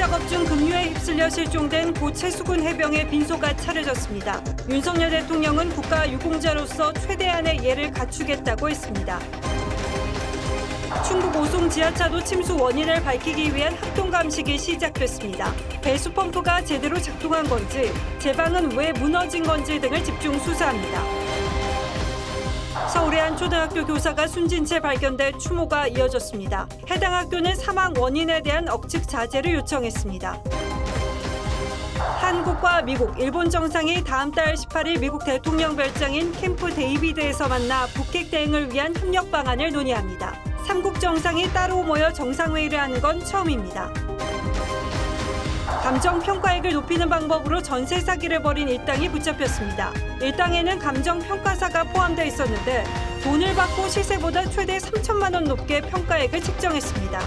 작업 중 급류에 휩쓸려 실종된 고 최수근 해병의 빈소가 차려졌습니다. 윤석열 대통령은 국가 유공자로서 최대한의 예를 갖추겠다고 했습니다. 충북 오송 지하차도 침수 원인을 밝히기 위한 합동 감식이 시작됐습니다. 배수 펌프가 제대로 작동한 건지, 제방은 왜 무너진 건지 등을 집중 수사합니다. 서울의 한 초등학교 교사가 숨진 채 발견돼 추모가 이어졌습니다. 해당 학교는 사망 원인에 대한 억측 자제를 요청했습니다. 한국과 미국, 일본 정상이 다음 달 18일 미국 대통령 별장인 캠프 데이비드에서 만나 북핵 대응을 위한 협력 방안을 논의합니다. 삼국 정상이 따로 모여 정상회의를 하는 건 처음입니다. 감정평가액을 높이는 방법으로 전세 사기를 벌인 일당이 붙잡혔습니다. 일당에는 감정평가사가 포함되어 있었는데 돈을 받고 시세보다 최대 3천만 원 높게 평가액을 책정했습니다.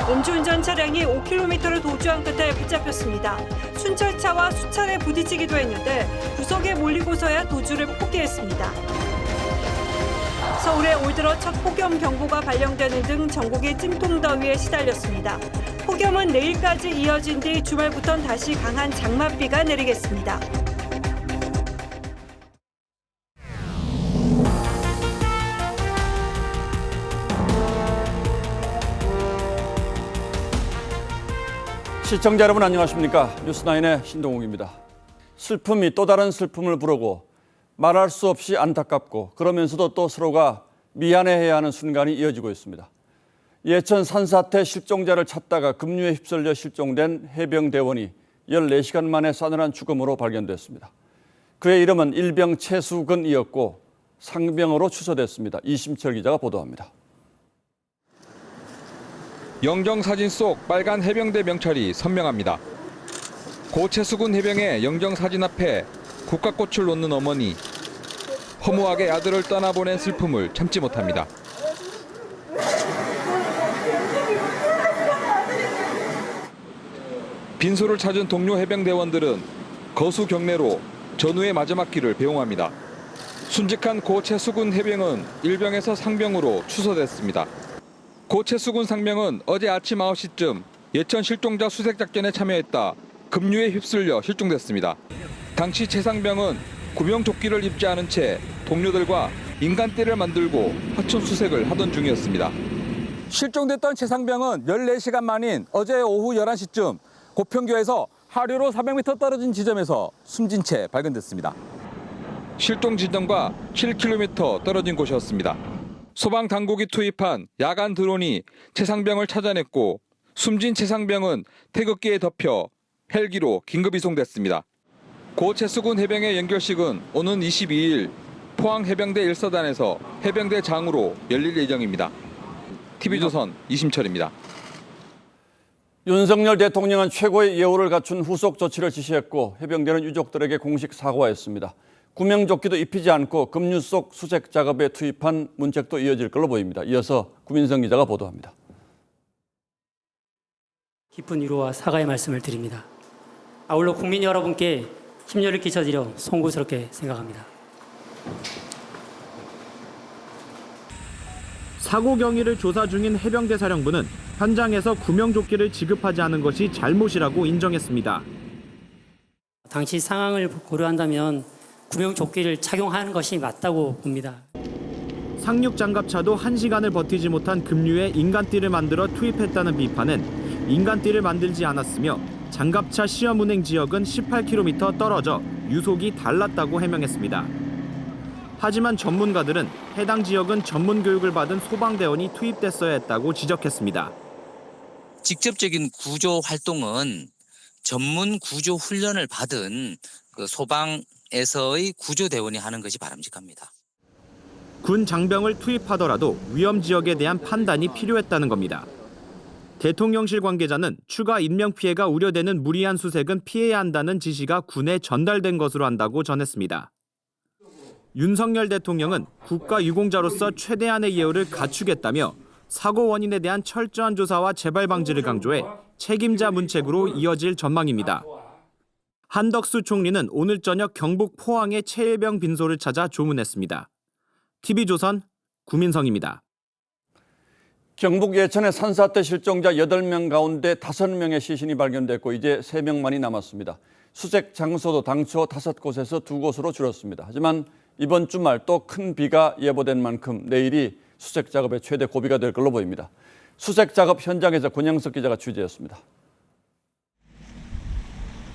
음주운전 차량이 5km를 도주한 끝에 붙잡혔습니다. 순찰차와 수차례 부딪히기도 했는데 구석에 몰리고서야 도주를 포기했습니다. 서울에 올 들어 첫 폭염 경보가 발령되는 등 전국이 찜통더위에 시달렸습니다. 폭염은 내일까지 이어진 뒤 주말부터는 다시 강한 장맛비가 내리겠습니다. 시청자 여러분 안녕하십니까? 뉴스9의 신동욱입니다. 슬픔이 또 다른 슬픔을 부르고 말할 수 없이 안타깝고 그러면서도 또 서로가 미안해해야 하는 순간이 이어지고 있습니다. 예천 산사태 실종자를 찾다가 급류에 휩쓸려 실종된 해병대원이 14시간 만에 싸늘한 죽음으로 발견됐습니다. 그의 이름은 일병 최수근이었고 상병으로 추서됐습니다. 이심철 기자가 보도합니다. 영정사진 속 빨간 해병대 명찰이 선명합니다. 고 최수근 해병의 영정사진 앞에 국화꽃을 놓는 어머니. 허무하게 아들을 떠나보낸 슬픔을 참지 못합니다. 빈소를 찾은 동료 해병대원들은 거수 경례로 전우의 마지막 길을 배웅합니다. 순직한 고 최수근 해병은 일병에서 상병으로 추서됐습니다. 고 최수근 상병은 어제 아침 9시쯤 예천 실종자 수색 작전에 참여했다 급류에 휩쓸려 실종됐습니다. 당시 최 상병은 구명조끼를 입지 않은 채 동료들과 인간떼를 만들고 화천 수색을 하던 중이었습니다. 실종됐던 최 상병은 14시간 만인 어제 오후 11시쯤 고평교에서 하류로 400m 떨어진 지점에서 숨진 채 발견됐습니다. 실종 지점과 7km 떨어진 곳이었습니다. 소방 당국이 투입한 야간 드론이 최 상병을 찾아냈고 숨진 최 상병은 태극기에 덮여 헬기로 긴급 이송됐습니다. 고 최수근 해병의 연결식은 오는 22일 포항 해병대 1사단에서 해병대 장으로 열릴 예정입니다. TV조선 이심철입니다. 윤석열 대통령은 최고의 예우를 갖춘 후속 조치를 지시했고 해병대는 유족들에게 공식 사과했습니다. 구명조끼도 입히지 않고 급류 속 수색 작업에 투입한 문책도 이어질 걸로 보입니다. 이어서 구민성 기자가 보도합니다. 깊은 위로와 사과의 말씀을 드립니다. 아울러 국민 여러분께 심려를 끼쳐드려 송구스럽게 생각합니다. 사고 경위를 조사 중인 해병대 사령부는 현장에서 구명조끼를 지급하지 않은 것이 잘못이라고 인정했습니다. 당시 상황을 고려한다면 구명조끼를 착용하는 것이 맞다고 봅니다. 상륙장갑차도 1시간을 버티지 못한 급류에 인간띠를 만들어 투입했다는 비판은 인간띠를 만들지 않았으며 장갑차 시험 운행 지역은 18km 떨어져 유속이 달랐다고 해명했습니다. 하지만 전문가들은 해당 지역은 전문 교육을 받은 소방대원이 투입됐어야 했다고 지적했습니다. 직접적인 구조 활동은 전문 구조 훈련을 받은 소방에서의 구조대원이 하는 것이 바람직합니다. 군 장병을 투입하더라도 위험 지역에 대한 판단이 필요했다는 겁니다. 대통령실 관계자는 추가 인명피해가 우려되는 무리한 수색은 피해야 한다는 지시가 군에 전달된 것으로 한다고 전했습니다. 윤석열 대통령은 국가 유공자로서 최대한의 예우를 갖추겠다며 사고 원인에 대한 철저한 조사와 재발 방지를 강조해 책임자 문책으로 이어질 전망입니다. 한덕수 총리는 오늘 저녁 경북 포항의 최일병 빈소를 찾아 조문했습니다. TV조선 구민성입니다. 경북 예천의 산사태 실종자 8명 가운데 5명의 시신이 발견됐고 이제 3명만이 남았습니다. 수색 장소도 당초 5곳에서 2곳으로 줄었습니다. 하지만 이번 주말 또 큰 비가 예보된 만큼 내일이 수색 작업의 최대 고비가 될 걸로 보입니다. 수색 작업 현장에서 권영석 기자가 취재했습니다.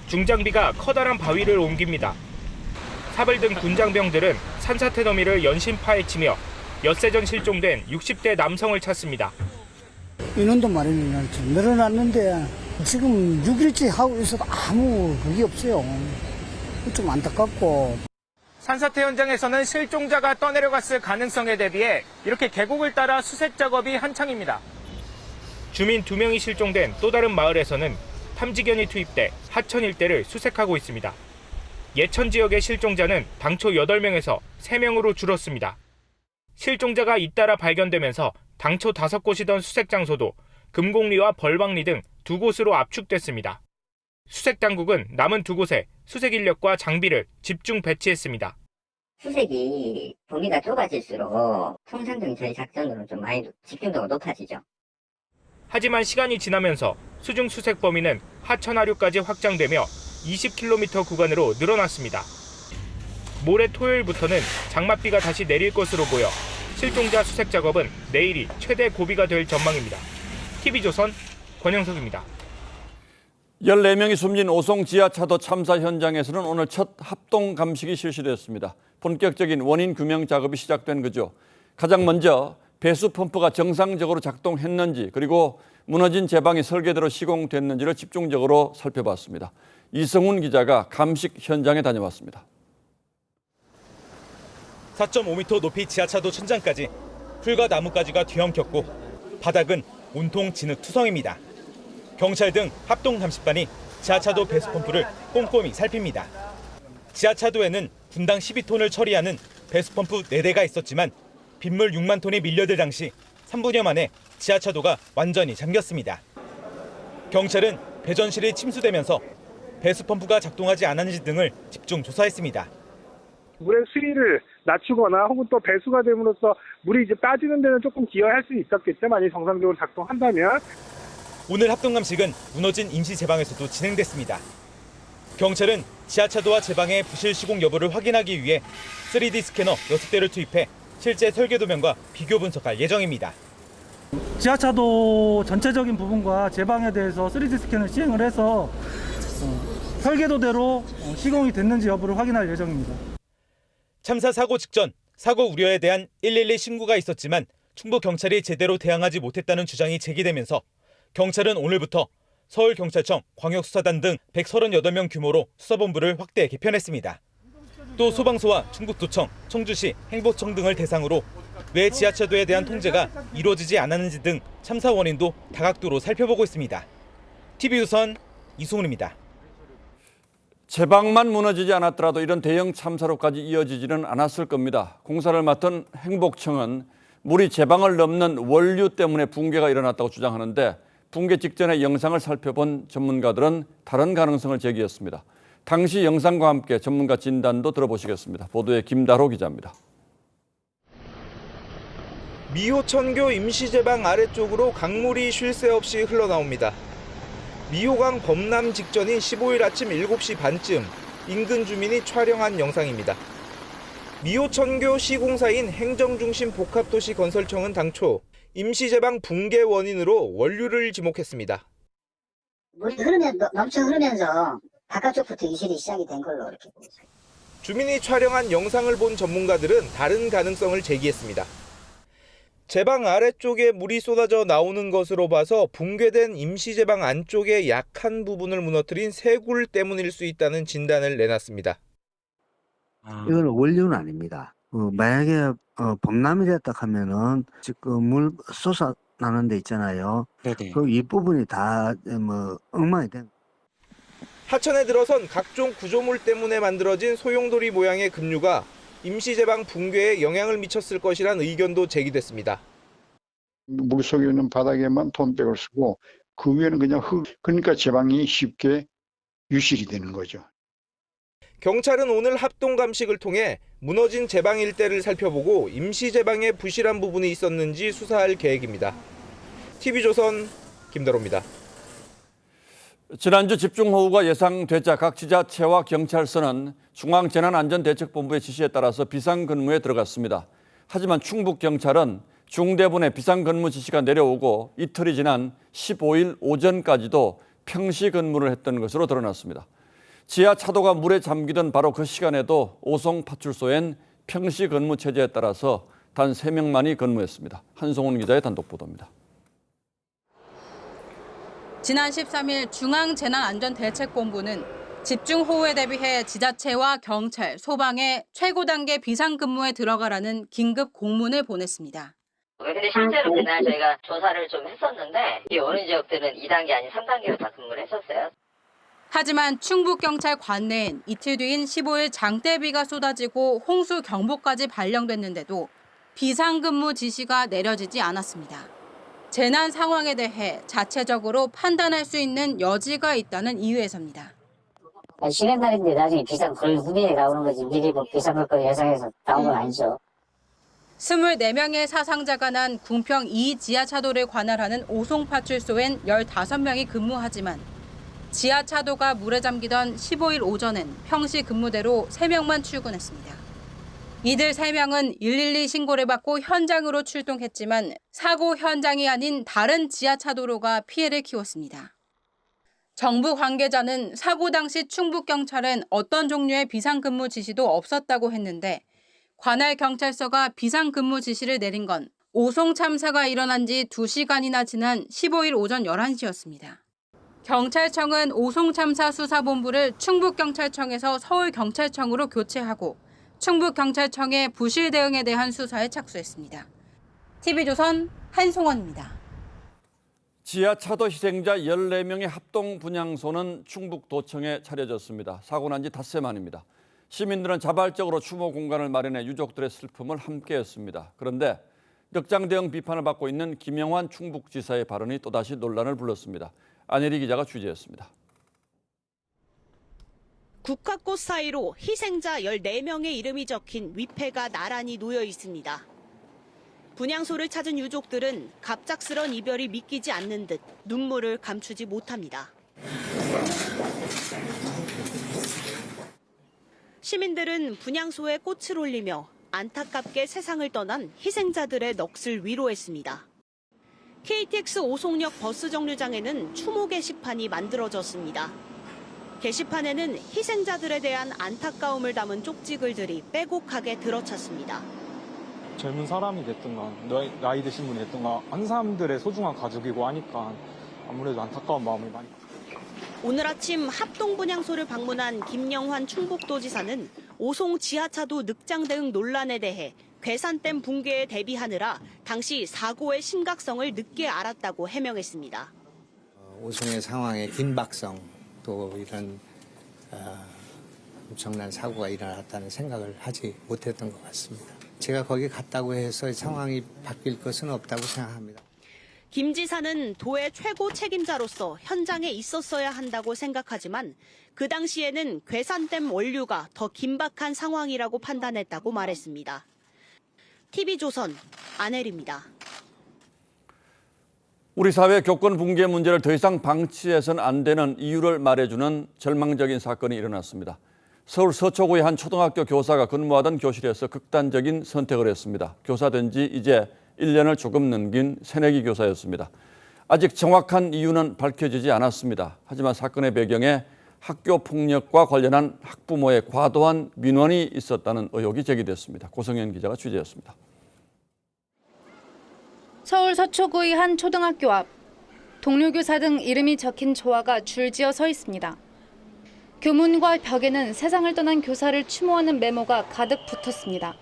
중장비가 커다란 바위를 옮깁니다. 사벌 등 군장병들은 산사태 더미를 연신 파헤치며 엿새 전 실종된 60대 남성을 찾습니다. 인원도 많이 늘어났는데 지금 6일째 하고 있어도 아무 그게 없어요. 좀 안타깝고. 산사태 현장에서는 실종자가 떠내려갔을 가능성에 대비해 이렇게 계곡을 따라 수색 작업이 한창입니다. 주민 2명이 실종된 또 다른 마을에서는 탐지견이 투입돼 하천 일대를 수색하고 있습니다. 예천 지역의 실종자는 당초 8명에서 3명으로 줄었습니다. 실종자가 잇따라 발견되면서 당초 5곳이던 수색 장소도 금곡리와 벌방리 등 2곳으로 압축됐습니다. 수색 당국은 남은 2곳에 수색 인력과 장비를 집중 배치했습니다. 수색이 범위가 좁아질수록 통상적인 저희 작전으로 좀 많이 집중도가 높아지죠. 하지만 시간이 지나면서 수중 수색 범위는 하천 하류까지 확장되며 20km 구간으로 늘어났습니다. 모레 토요일부터는 장맛비가 다시 내릴 것으로 보여 실종자 수색 작업은 내일이 최대 고비가 될 전망입니다. TV조선 권영석입니다. 14명이 숨진 오송 지하차도 참사 현장에서는 오늘 첫 합동 감식이 실시됐습니다. 본격적인 원인 규명 작업이 시작된 거죠. 가장 먼저 배수 펌프가 정상적으로 작동했는지 그리고 무너진 제방이 설계대로 시공됐는지를 집중적으로 살펴봤습니다. 이성훈 기자가 감식 현장에 다녀왔습니다. 4.5m 높이 지하차도 천장까지 풀과 나뭇가지가 뒤엉켰고 바닥은 온통 진흙투성입니다. 경찰 등 합동 감식반이 지하차도 배수 펌프를 꼼꼼히 살핍니다. 지하차도에는 분당 12톤을 처리하는 배수 펌프 4대가 있었지만 빗물 6만 톤이 밀려들 당시 3분여 만에 지하차도가 완전히 잠겼습니다. 경찰은 배전실이 침수되면서 배수 펌프가 작동하지 않았는지 등을 집중 조사했습니다. 물의 수위를 낮추거나 혹은 또 배수가 됨으로써 물이 이제 빠지는 데는 조금 기여할 수 있었겠죠. 만약에 정상적으로 작동한다면. 오늘 합동 감식은 무너진 임시 제방에서도 진행됐습니다. 경찰은 지하차도와 제방의 부실 시공 여부를 확인하기 위해 3D 스캐너 6대를 투입해 실제 설계 도면과 비교 분석할 예정입니다. 지하차도 전체적인 부분과 제방에 대해서 3D 스캔을 시행을 해서 설계도대로 시공이 됐는지 여부를 확인할 예정입니다. 참사 사고 직전 사고 우려에 대한 112 신고가 있었지만 충북 경찰이 제대로 대응하지 못했다는 주장이 제기되면서 경찰은 오늘부터 서울경찰청, 광역수사단 등 138명 규모로 수사본부를 확대 개편했습니다. 또 소방서와 충북도청, 청주시, 행보청 등을 대상으로 왜 지하차도에 대한 통제가 이루어지지 않았는지 등 참사 원인도 다각도로 살펴보고 있습니다. TV조선 이승훈입니다. 제방만 무너지지 않았더라도 이런 대형 참사로까지 이어지지는 않았을 겁니다. 공사를 맡은 행복청은 물이 제방을 넘는 원류 때문에 붕괴가 일어났다고 주장하는데 붕괴 직전의 영상을 살펴본 전문가들은 다른 가능성을 제기했습니다. 당시 영상과 함께 전문가 진단도 들어보시겠습니다. 보도에 김다로 기자입니다. 미호천교 임시제방 아래쪽으로 강물이 쉴 새 없이 흘러나옵니다. 미호강 범람 직전인 15일 아침 7시 반쯤 인근 주민이 촬영한 영상입니다. 미호천교 시공사인 행정중심 복합도시 건설청은 당초 임시제방 붕괴 원인으로 원류를 지목했습니다. 물이 넘쳐 흐르면서 바깥쪽부터 이실이 시작이 된 걸로 이렇게 보고 있어요. 주민이 촬영한 영상을 본 전문가들은 다른 가능성을 제기했습니다. 제방 아래쪽에 물이 쏟아져 나오는 것으로 봐서 붕괴된 임시제방 안쪽의 약한 부분을 무너뜨린 쇄굴 때문일 수 있다는 진단을 내놨습니다. 이건 원료는 아닙니다. 만약에 범람이 됐다 하면은 지금 물 쏟아나는 데 있잖아요. 그 윗부분이 다 엉망이 된. 하천에 들어선 각종 구조물 때문에 만들어진 소용돌이 모양의 급류가 임시제방 붕괴에 영향을 미쳤을 것이란 의견도 제기됐습니다. 물속에 있는 바닥에만 톤백을 쓰고 그 위에는 그냥 흙, 그러니까 제방이 쉽게 유실이 되는 거죠. 경찰은 오늘 합동 감식을 통해 무너진 제방 일대를 살펴보고 임시제방에 부실한 부분이 있었는지 수사할 계획입니다. TV조선 김대로입니다. 지난주 집중호우가 예상되자 각 지자체와 경찰서는 중앙재난안전대책본부의 지시에 따라서 비상근무에 들어갔습니다. 하지만 충북경찰은 중대본의 비상근무 지시가 내려오고 이틀이 지난 15일 오전까지도 평시근무를 했던 것으로 드러났습니다. 지하 차도가 물에 잠기던 바로 그 시간에도 오송파출소엔 평시근무 체제에 따라서 단 3명만이 근무했습니다. 한송훈 기자의 단독 보도입니다. 지난 13일 중앙재난안전대책본부는 집중호우에 대비해 지자체와 경찰, 소방에 최고 단계 비상근무에 들어가라는 긴급 공문을 보냈습니다. 근데 실제로 그날 저희가 조사를 좀 했었는데 이 어느 지역들은 2단계 아닌 3단계로 다 근무를 했었어요. 하지만 충북경찰 관내엔 이틀 뒤인 15일 장대비가 쏟아지고 홍수 경보까지 발령됐는데도 비상근무 지시가 내려지지 않았습니다. 재난 상황에 대해 자체적으로 판단할 수 있는 여지가 있다는 이유에서입니다. 쉬는 날인데 나중에 비상 걸 후미에 나오는 거지 미리 뭐 비상 걸 거 예상해서 나온 건 아니죠. 24명의 사상자가 난 궁평 2 지하차도를 관할하는 오송파출소엔 15명이 근무하지만 지하차도가 물에 잠기던 15일 오전엔 평시 근무대로 3명만 출근했습니다. 이들 3명은 112 신고를 받고 현장으로 출동했지만 사고 현장이 아닌 다른 지하차도로가 피해를 키웠습니다. 정부 관계자는 사고 당시 충북경찰엔 어떤 종류의 비상근무 지시도 없었다고 했는데 관할 경찰서가 비상근무 지시를 내린 건 오송 참사가 일어난 지 2시간이나 지난 15일 오전 11시였습니다. 경찰청은 오송 참사 수사본부를 충북경찰청에서 서울경찰청으로 교체하고 충북경찰청의 부실 대응에 대한 수사에 착수했습니다. TV조선 한송원입니다. 지하차도 희생자 14명의 합동 분향소는 충북도청에 차려졌습니다. 사고 난 지 닷새 만입니다. 시민들은 자발적으로 추모 공간을 마련해 유족들의 슬픔을 함께했습니다. 그런데 넉장 대응 비판을 받고 있는 김영환 충북지사의 발언이 또다시 논란을 불렀습니다. 안혜리 기자가 취재했습니다. 국화꽃 사이로 희생자 14명의 이름이 적힌 위패가 나란히 놓여 있습니다. 분향소를 찾은 유족들은 갑작스런 이별이 믿기지 않는 듯 눈물을 감추지 못합니다. 시민들은 분향소에 꽃을 올리며 안타깝게 세상을 떠난 희생자들의 넋을 위로했습니다. KTX 오송역 버스 정류장에는 추모 게시판이 만들어졌습니다. 게시판에는 희생자들에 대한 안타까움을 담은 쪽지글들이 빼곡하게 들어찼습니다. 젊은 사람이 됐든가 나이 드신 분이 됐든가 한 사람들의 소중한 가족이고 하니까 아무래도 안타까운 마음이 많이. 오늘 아침 합동분향소를 방문한 김영환 충북도지사는 오송 지하차도 늑장 대응 논란에 대해 괴산댐 붕괴에 대비하느라 당시 사고의 심각성을 늦게 알았다고 해명했습니다. 오송의 상황의 긴박성 또 이런 엄청난 사고가 일어났다는 생각을 하지 못했던 것 같습니다. 제가 거기 갔다고 해서 상황이 바뀔 것은 없다고 생각합니다. 김 지사는 도의 최고 책임자로서 현장에 있었어야 한다고 생각하지만 그 당시에는 괴산댐 원류가 더 긴박한 상황이라고 판단했다고 말했습니다. TV조선 안혜리입니다. 우리 사회 교권 붕괴 문제를 더 이상 방치해서는 안 되는 이유를 말해주는 절망적인 사건이 일어났습니다. 서울 서초구의 한 초등학교 교사가 근무하던 교실에서 극단적인 선택을 했습니다. 교사된 지 이제 1년을 조금 넘긴 새내기 교사였습니다. 아직 정확한 이유는 밝혀지지 않았습니다. 하지만 사건의 배경에 학교 폭력과 관련한 학부모의 과도한 민원이 있었다는 의혹이 제기됐습니다. 고성현 기자가 취재했습니다. 서울 서초구의 한 초등학교 앞, 동료 교사 등 이름이 적힌 조화가 줄지어 서 있습니다. 교문과 벽에는 세상을 떠난 교사를 추모하는 메모가 가득 붙었습니다.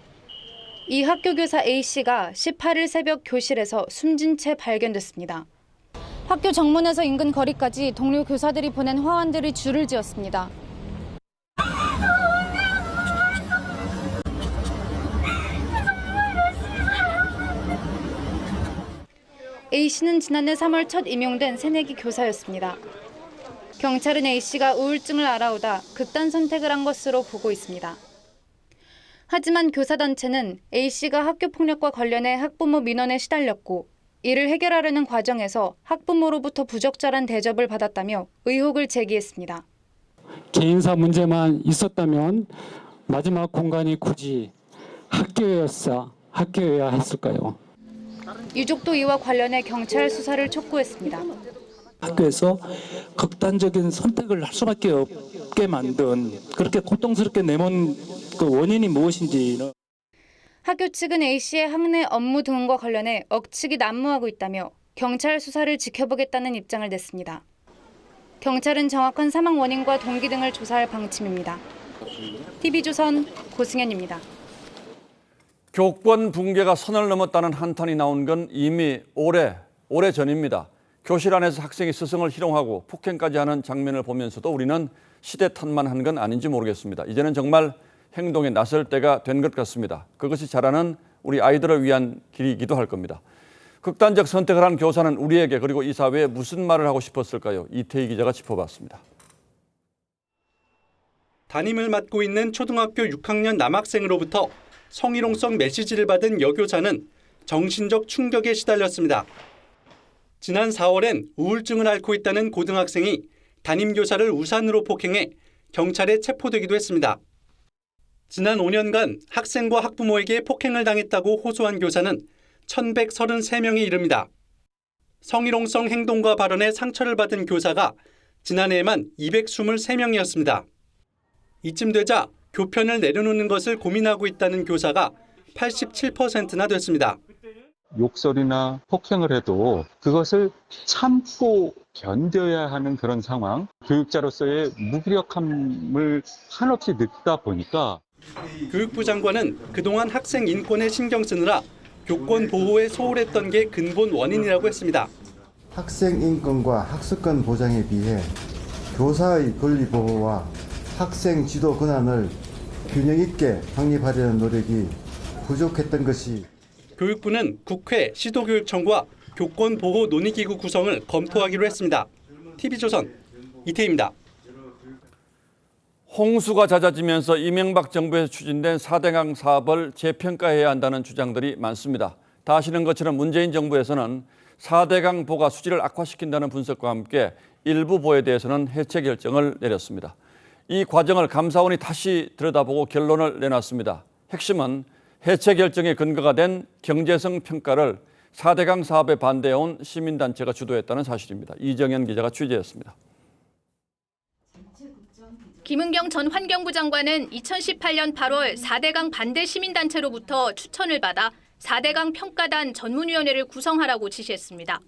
이 학교 교사 A씨가 18일 새벽 교실에서 숨진 채 발견됐습니다. 학교 정문에서 인근 거리까지 동료 교사들이 보낸 화환들이 줄을 지었습니다. A씨는 지난해 3월 첫 임용된 새내기 교사였습니다. 경찰은 A씨가 우울증을 알아오다 극단 선택을 한 것으로 보고 있습니다. 하지만 교사단체는 A씨가 학교폭력과 관련해 학부모 민원에 시달렸고 이를 해결하려는 과정에서 학부모로부터 부적절한 대접을 받았다며 의혹을 제기했습니다. 개인사 문제만 있었다면 마지막 공간이 굳이 학교여야 했을까요? 유족도 이와 관련해 경찰 수사를 촉구했습니다. 학교에서 극단적인 선택을 할 수밖에 없게 만든 그렇게 고통스럽게 내몬 그 원인이 무엇인지는 학교 측은 A씨의 학내 업무 등과 관련해 억측이 난무하고 있다며 경찰 수사를 지켜보겠다는 입장을 냈습니다. 경찰은 정확한 사망 원인과 동기 등을 조사할 방침입니다. TV조선 고승현입니다. 교권 붕괴가 선을 넘었다는 한탄이 나온 건 이미 오래 전입니다. 교실 안에서 학생이 스승을 희롱하고 폭행까지 하는 장면을 보면서도 우리는 시대 탓만 한 건 아닌지 모르겠습니다. 이제는 정말 행동에 나설 때가 된 것 같습니다. 그것이 자라는 우리 아이들을 위한 길이기도 할 겁니다. 극단적 선택을 한 교사는 우리에게 그리고 이 사회에 무슨 말을 하고 싶었을까요? 이태희 기자가 짚어봤습니다. 담임을 맡고 있는 초등학교 6학년 남학생으로부터 성희롱성 메시지를 받은 여교사는 정신적 충격에 시달렸습니다. 지난 4월엔 우울증을 앓고 있다는 고등학생이 담임교사를 우산으로 폭행해 경찰에 체포되기도 했습니다. 지난 5년간 학생과 학부모에게 폭행을 당했다고 호소한 교사는 1,133명에 이릅니다. 성희롱성 행동과 발언에 상처를 받은 교사가 지난해에만 223명이었습니다. 이쯤 되자 교편을 내려놓는 것을 고민하고 있다는 교사가 87%나 됐습니다. 욕설이나 폭행을 해도 그것을 참고 견뎌야 하는 그런 상황, 교육자로서의 무기력함을 한없이 느끼다 보니까 교육부 장관은 그동안 학생 인권에 신경 쓰느라 교권 보호에 소홀했던 게 근본 원인이라고 했습니다. 학생 인권과 학습권 보장에 비해 교사의 권리 보호와 학생 지도 권한을 균형 있게 확립하려는 노력이 부족했던 것이 교육부는 국회, 시도교육청과 교권보호 논의기구 구성을 검토하기로 했습니다. TV조선 이태희입니다. 홍수가 잦아지면서 이명박 정부에서 추진된 4대강 사업을 재평가해야 한다는 주장들이 많습니다. 다 아시는 것처럼 문재인 정부에서는 4대강 보가 수질을 악화시킨다는 분석과 함께 일부 보에 대해서는 해체 결정을 내렸습니다. 이 과정을 감사원이 다시 들여다보고 결론을 내놨습니다. 핵심은 해체 결정의 근거가 된 경제성 평가를 4대강 사업에 반대해온 시민단체가 주도했다는 사실입니다. 이정현 기자가 취재했습니다. 김은경 전 환경부 장관은 2018년 8월 4대강 반대 시민단체로부터 추천을 받아 4대강 평가단 전문위원회를 구성하라고 지시했습니다.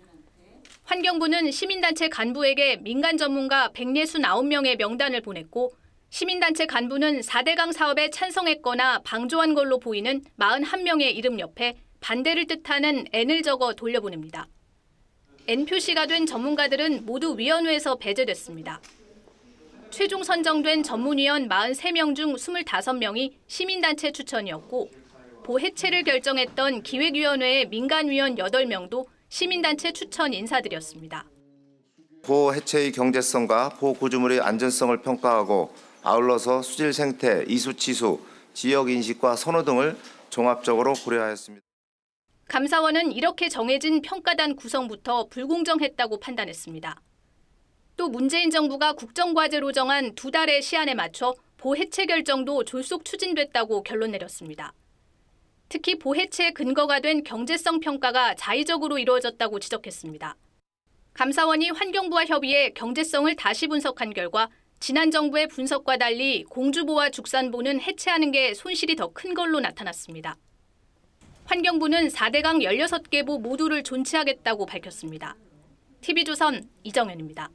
환경부는 시민단체 간부에게 민간 전문가 169명의 명단을 보냈고 시민단체 간부는 4대강 사업에 찬성했거나 방조한 걸로 보이는 41명의 이름 옆에 반대를 뜻하는 N을 적어 돌려보냅니다. N 표시가 된 전문가들은 모두 위원회에서 배제됐습니다. 최종 선정된 전문위원 43명 중 25명이 시민단체 추천이었고 보 해체를 결정했던 기획위원회의 민간위원 8명도 시민단체 추천 인사들이었습니다. 보 해체의 경제성과 보 구조물의 안전성을 평가하고 아울러서 수질 생태, 이수 치수, 지역 인식과 선호 등을 종합적으로 고려하였습니다. 감사원은 이렇게 정해진 평가단 구성부터 불공정했다고 판단했습니다. 또 문재인 정부가 국정과제로 정한 2달의 시한에 맞춰 보 해체 결정도 졸속 추진됐다고 결론 내렸습니다. 특히 보 해체에 근거가 된 경제성 평가가 자의적으로 이루어졌다고 지적했습니다. 감사원이 환경부와 협의해 경제성을 다시 분석한 결과 지난 정부의 분석과 달리 공주보와 죽산보는 해체하는 게 손실이 더 큰 걸로 나타났습니다. 환경부는 4대강 16개 보 모두를 존치하겠다고 밝혔습니다. TV조선 이정현입니다.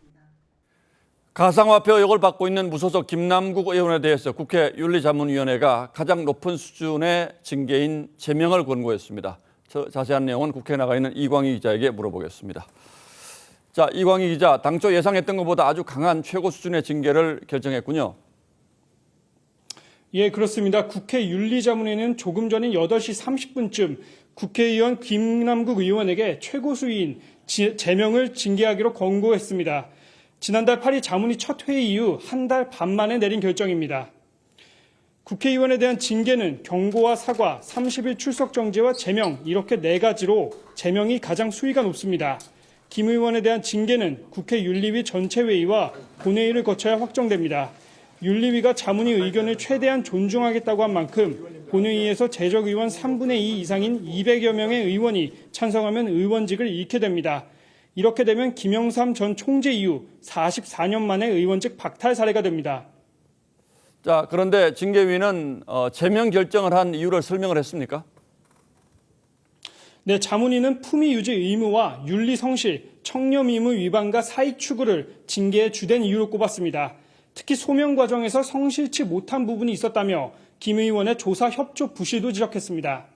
가상화폐 의혹을 받고 있는 무소속 김남국 의원에 대해서 국회 윤리자문위원회가 가장 높은 수준의 징계인 제명을 권고했습니다. 자세한 내용은 국회에 나가 있는 이광희 기자에게 물어보겠습니다. 자, 이광희 기자, 당초 예상했던 것보다 아주 강한 최고 수준의 징계를 결정했군요. 예, 그렇습니다. 국회 윤리자문회는 조금 전인 8시 30분쯤 국회의원 김남국 의원에게 최고 수위인 제명을 징계하기로 권고했습니다. 지난달 8일 자문위 첫 회의 이후 한 달 반 만에 내린 결정입니다. 국회의원에 대한 징계는 경고와 사과, 30일 출석 정지와 제명 이렇게 4가지로 제명이 가장 수위가 높습니다. 김 의원에 대한 징계는 국회 윤리위 전체회의와 본회의를 거쳐야 확정됩니다. 윤리위가 자문위 의견을 최대한 존중하겠다고 한 만큼 본회의에서 재적 의원 3분의 2 이상인 200여 명의 의원이 찬성하면 의원직을 잃게 됩니다. 이렇게 되면 김영삼 전 총재 이후 44년 만에 의원직 박탈 사례가 됩니다. 자, 그런데 징계위는 제명 결정을 한 이유를 설명을 했습니까? 네, 자문위는 품위 유지 의무와 윤리 성실, 청렴 의무 위반과 사익 추구를 징계의 주된 이유로 꼽았습니다. 특히 소명 과정에서 성실치 못한 부분이 있었다며 김 의원의 조사 협조 부실도 지적했습니다.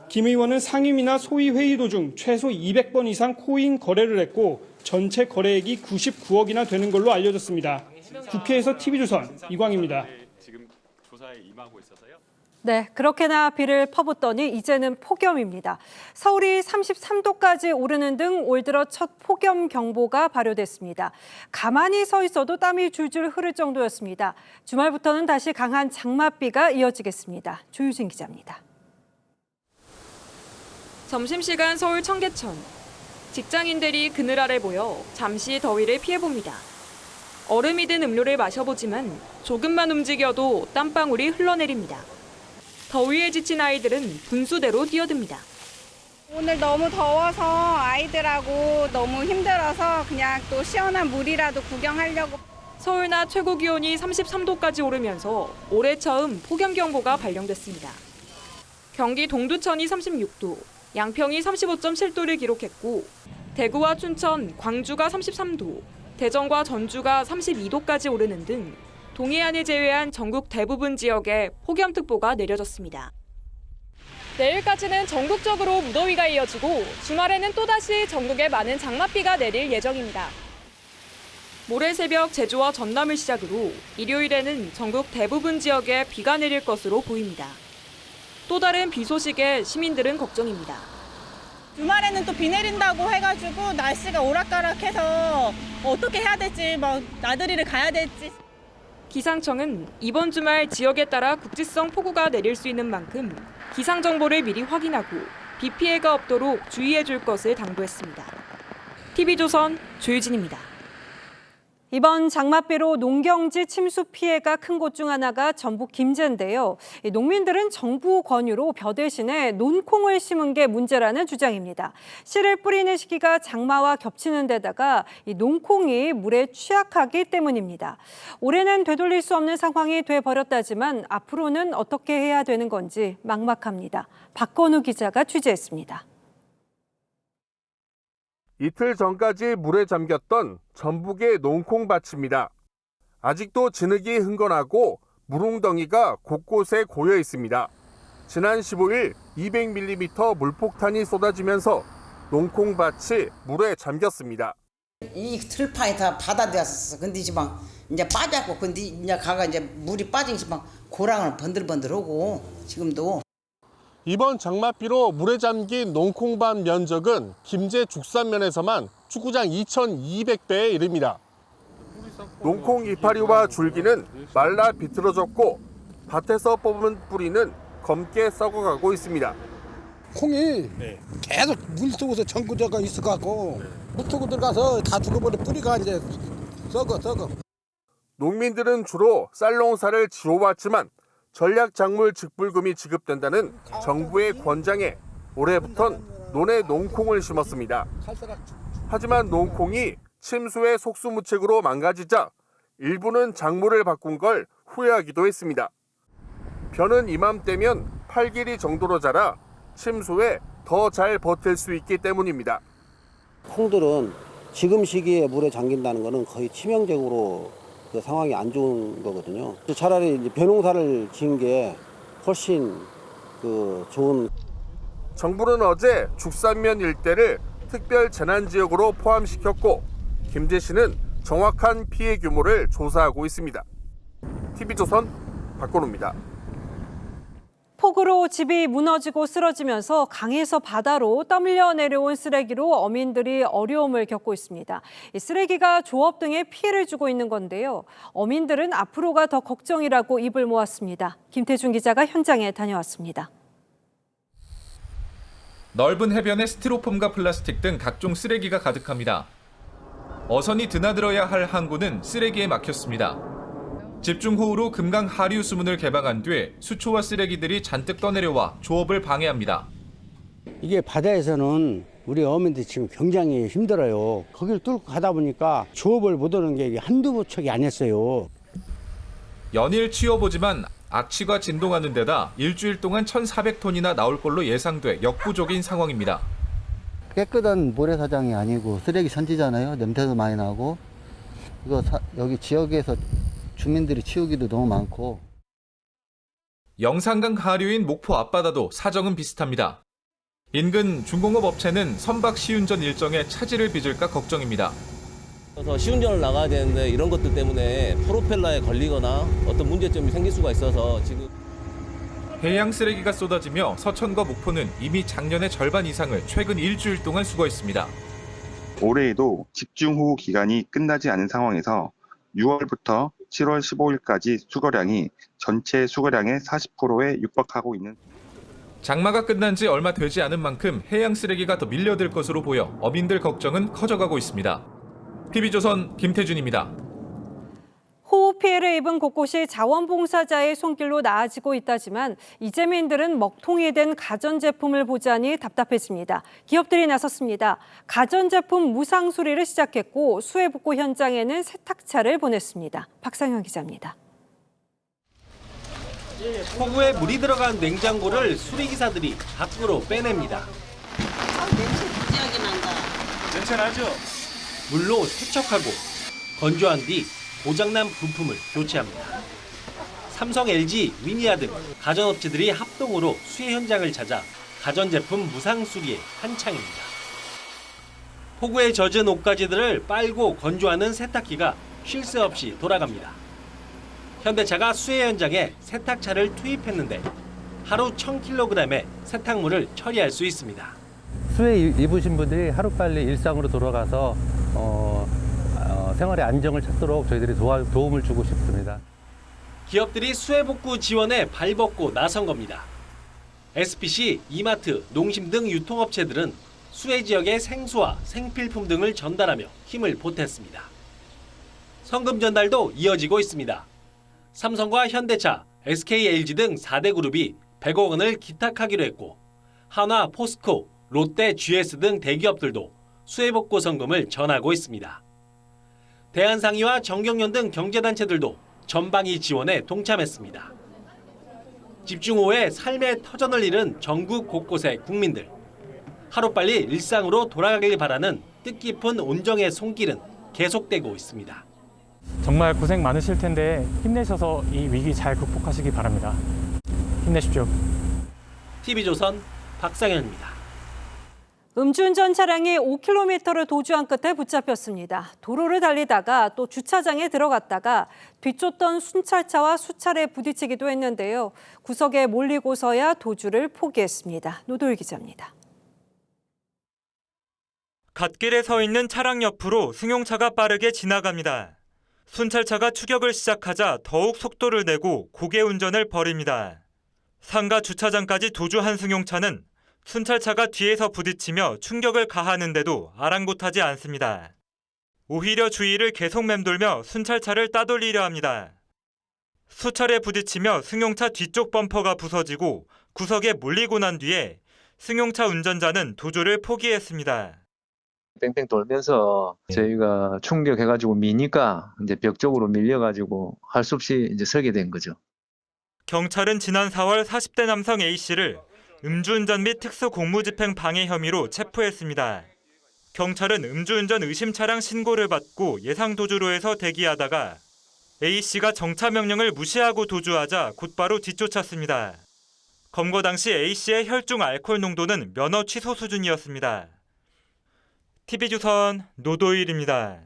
김 의원은 상임이나 소위 회의 도중 최소 200번 이상 코인 거래를 했고 전체 거래액이 99억이나 되는 걸로 알려졌습니다. 국회에서 TV조선 이광입니다. 지금 조사에 임하고 있어서요. 네, 그렇게나 비를 퍼붓더니 이제는 폭염입니다. 서울이 33도까지 오르는 등 올 들어 첫 폭염 경보가 발효됐습니다. 가만히 서 있어도 땀이 줄줄 흐를 정도였습니다. 주말부터는 다시 강한 장맛비가 이어지겠습니다. 조유진 기자입니다. 점심시간 서울 청계천. 직장인들이 그늘 아래 모여 잠시 더위를 피해봅니다. 얼음이 든 음료를 마셔보지만 조금만 움직여도 땀방울이 흘러내립니다. 더위에 지친 아이들은 분수대로 뛰어듭니다. 오늘 너무 더워서 아이들하고 너무 힘들어서 그냥 또 시원한 물이라도 구경하려고. 서울 낮 최고 기온이 33도까지 오르면서 올해 처음 폭염경보가 발령됐습니다. 경기 동두천이 36도, 양평이 35.7도를 기록했고 대구와 춘천, 광주가 33도, 대전과 전주가 32도까지 오르는 등 동해안을 제외한 전국 대부분 지역에 폭염특보가 내려졌습니다. 내일까지는 전국적으로 무더위가 이어지고 주말에는 또다시 전국에 많은 장맛비가 내릴 예정입니다. 모레 새벽 제주와 전남을 시작으로 일요일에는 전국 대부분 지역에 비가 내릴 것으로 보입니다. 또 다른 비 소식에 시민들은 걱정입니다. 주말에는 또 비 내린다고 해가지고 날씨가 오락가락해서 어떻게 해야 될지 막 나들이를 가야 될지. 기상청은 이번 주말 지역에 따라 국지성 폭우가 내릴 수 있는 만큼 기상 정보를 미리 확인하고 비 피해가 없도록 주의해 줄 것을 당부했습니다. TV조선 조유진입니다. 이번 장맛비로 농경지 침수 피해가 큰 곳 중 하나가 전북 김제인데요. 농민들은 정부 권유로 벼 대신에 논콩을 심은 게 문제라는 주장입니다. 씨를 뿌리는 시기가 장마와 겹치는 데다가 이 논콩이 물에 취약하기 때문입니다. 올해는 되돌릴 수 없는 상황이 돼버렸다지만 앞으로는 어떻게 해야 되는 건지 막막합니다. 박건우 기자가 취재했습니다. 이틀 전까지 물에 잠겼던 전북의 농콩밭입니다. 아직도 진흙이 흥건하고 물웅덩이가 곳곳에 고여 있습니다. 지난 15일 200mm 물폭탄이 쏟아지면서 농콩밭이 물에 잠겼습니다. 이 틀판이 다 바다 되었어. 근데 지방 이제 빠졌고, 근데 이제 가가 이제 물이 빠진 지방 고랑을 번들번들하고 지금도. 이번 장맛비로 물에 잠긴 농콩밭 면적은 김제 죽산면에서만 축구장 2,200배에 이릅니다. 농콩 이파리와 줄기는 말라 비틀어졌고 밭에서 뽑은 뿌리는 검게 썩어가고 있습니다. 콩이 계속 물속에서 전구져가 있을 것 같고 물속으로 들어가서 다 죽어버린 뿌리가 이제 썩어. 농민들은 주로 쌀농사를 지어왔지만 전략작물 직불금이 지급된다는 정부의 권장에 올해부턴 논에 농콩을 심었습니다. 하지만 농콩이 침수의 속수무책으로 망가지자 일부는 작물을 바꾼 걸 후회하기도 했습니다. 벼는 이맘때면 8길이 정도로 자라 침수에 더 잘 버틸 수 있기 때문입니다. 콩들은 지금 시기에 물에 잠긴다는 것은 거의 치명적으로 그 상황이 안 좋은 거거든요. 차라리 이제 벼농사를 지은 게 훨씬 좋은. 정부는 어제 죽산면 일대를 특별 재난지역으로 포함시켰고 김제시는 정확한 피해 규모를 조사하고 있습니다. TV조선 박건우입니다. 폭우로 집이 무너지고 쓰러지면서 강에서 바다로 떠밀려 내려온 쓰레기로 어민들이 어려움을 겪고 있습니다. 이 쓰레기가 조업 등에 피해를 주고 있는 건데요. 어민들은 앞으로가 더 걱정이라고 입을 모았습니다. 김태준 기자가 현장에 다녀왔습니다. 넓은 해변에 스티로폼과 플라스틱 등 각종 쓰레기가 가득합니다. 어선이 드나들어야 할 항구는 쓰레기에 막혔습니다. 집중호우로 금강 하류 수문을 개방한 뒤 수초와 쓰레기들이 잔뜩 떠내려와 조업을 방해합니다. 이게 바다에서는 우리 어민들이 지금 굉장히 힘들어요. 거기를 뚫고 가다 보니까 조업을 못 하는 게 한두 척이 아니었어요. 연일 치워보지만 악취가 진동하는 데다 일주일 동안 1,400톤이나 나올 걸로 예상돼 역부족인 상황입니다. 깨끗한 모래사장이 아니고 쓰레기 산지잖아요. 냄새도 많이 나고. 이거 여기 지역에서 주민들이 치우기도 너무 많고. 영산강 하류인 목포 앞바다도 사정은 비슷합니다. 인근 중공업 업체는 선박 시운전 일정에 차질을 빚을까 걱정입니다. 그래서 시운전을 나가야 되는데 이런 것들 때문에 프로펠러에 걸리거나 어떤 문제점이 생길 수가 있어서 지금 해양 쓰레기가 쏟아지며 서천과 목포는 이미 작년의 절반 이상을 최근 일주일 동안 수거했습니다. 올해에도 집중호우 기간이 끝나지 않은 상황에서 6월부터 7월 15일까지 수거량이 전체 수거량의 40%에 육박하고 있는. 장마가 끝난 지 얼마 되지 않은 만큼 해양 쓰레기가 더 밀려들 것으로 보여 어민들 걱정은 커져가고 있습니다. TV조선 김태준입니다. 호우 피해를 입은 곳곳이 자원봉사자의 손길로 나아지고 있다지만 이재민들은 먹통이 된 가전제품을 보자니 답답해집니다. 기업들이 나섰습니다. 가전제품 무상 수리를 시작했고 수해복구 현장에는 세탁차를 보냈습니다. 박상현 기자입니다. 폭우에 물이 들어간 냉장고를 수리기사들이 밖으로 빼냅니다. 냄새 무지하게 난다. 냄새 나죠? 물로 세척하고 건조한 뒤 고장난 부품을 교체합니다. 삼성, LG, 위니아 등 가전업체들이 합동으로 수해 현장을 찾아 가전제품 무상 수리에 한창입니다. 폭우에 젖은 옷가지들을 빨고 건조하는 세탁기가 쉴 새 없이 돌아갑니다. 현대차가 수해 현장에 세탁차를 투입했는데 하루 1,000kg의 세탁물을 처리할 수 있습니다. 수해 입으신 분들이 하루빨리 일상으로 돌아가서 생활의 안정을 찾도록 저희들이 도움을 주고 싶습니다. 기업들이 수해복구 지원에 발벗고 나선 겁니다. SPC, 이마트, 농심 등 유통업체들은 수해 지역의 생수와 생필품 등을 전달하며 힘을 보탰습니다. 성금 전달도 이어지고 있습니다. 삼성과 현대차, SK, LG 등 4대 그룹이 100억 원을 기탁하기로 했고 한화, 포스코, 롯데, GS 등 대기업들도 수해복구 성금을 전하고 있습니다. 대한상의와 정경련 등 경제단체들도 전방위 지원에 동참했습니다. 집중호우에 삶의 터전을 잃은 전국 곳곳의 국민들. 하루빨리 일상으로 돌아가길 바라는 뜻깊은 온정의 손길은 계속되고 있습니다. 정말 고생 많으실 텐데 힘내셔서 이 위기 잘 극복하시기 바랍니다. 힘내십시오. TV조선 박상현입니다. 음주운전 차량이 5km를 도주한 끝에 붙잡혔습니다. 도로를 달리다가 또 주차장에 들어갔다가 뒤쫓던 순찰차와 수차례 부딪히기도 했는데요. 구석에 몰리고서야 도주를 포기했습니다. 노도일 기자입니다. 갓길에 서 있는 차량 옆으로 승용차가 빠르게 지나갑니다. 순찰차가 추격을 시작하자 더욱 속도를 내고 고개 운전을 벌입니다. 상가 주차장까지 도주한 승용차는 순찰차가 뒤에서 부딪히며 충격을 가하는데도 아랑곳하지 않습니다. 오히려 주위를 계속 맴돌며 순찰차를 따돌리려 합니다. 수차례 부딪히며 승용차 뒤쪽 범퍼가 부서지고 구석에 몰리고 난 뒤에 승용차 운전자는 도주를 포기했습니다. 뺑뺑 돌면서 저희가 충격해가지고 미니까 이제 벽 쪽으로 밀려가지고 할 수 없이 이제 서게 된 거죠. 경찰은 지난 4월 40대 남성 A씨를 음주운전 및 특수공무집행 방해 혐의로 체포했습니다. 경찰은 음주운전 의심 차량 신고를 받고 예상 도주로에서 대기하다가 A씨가 정차 명령을 무시하고 도주하자 곧바로 뒤쫓았습니다. 검거 당시 A씨의 혈중 알코올 농도는 면허 취소 수준이었습니다. TV조선 노도일입니다.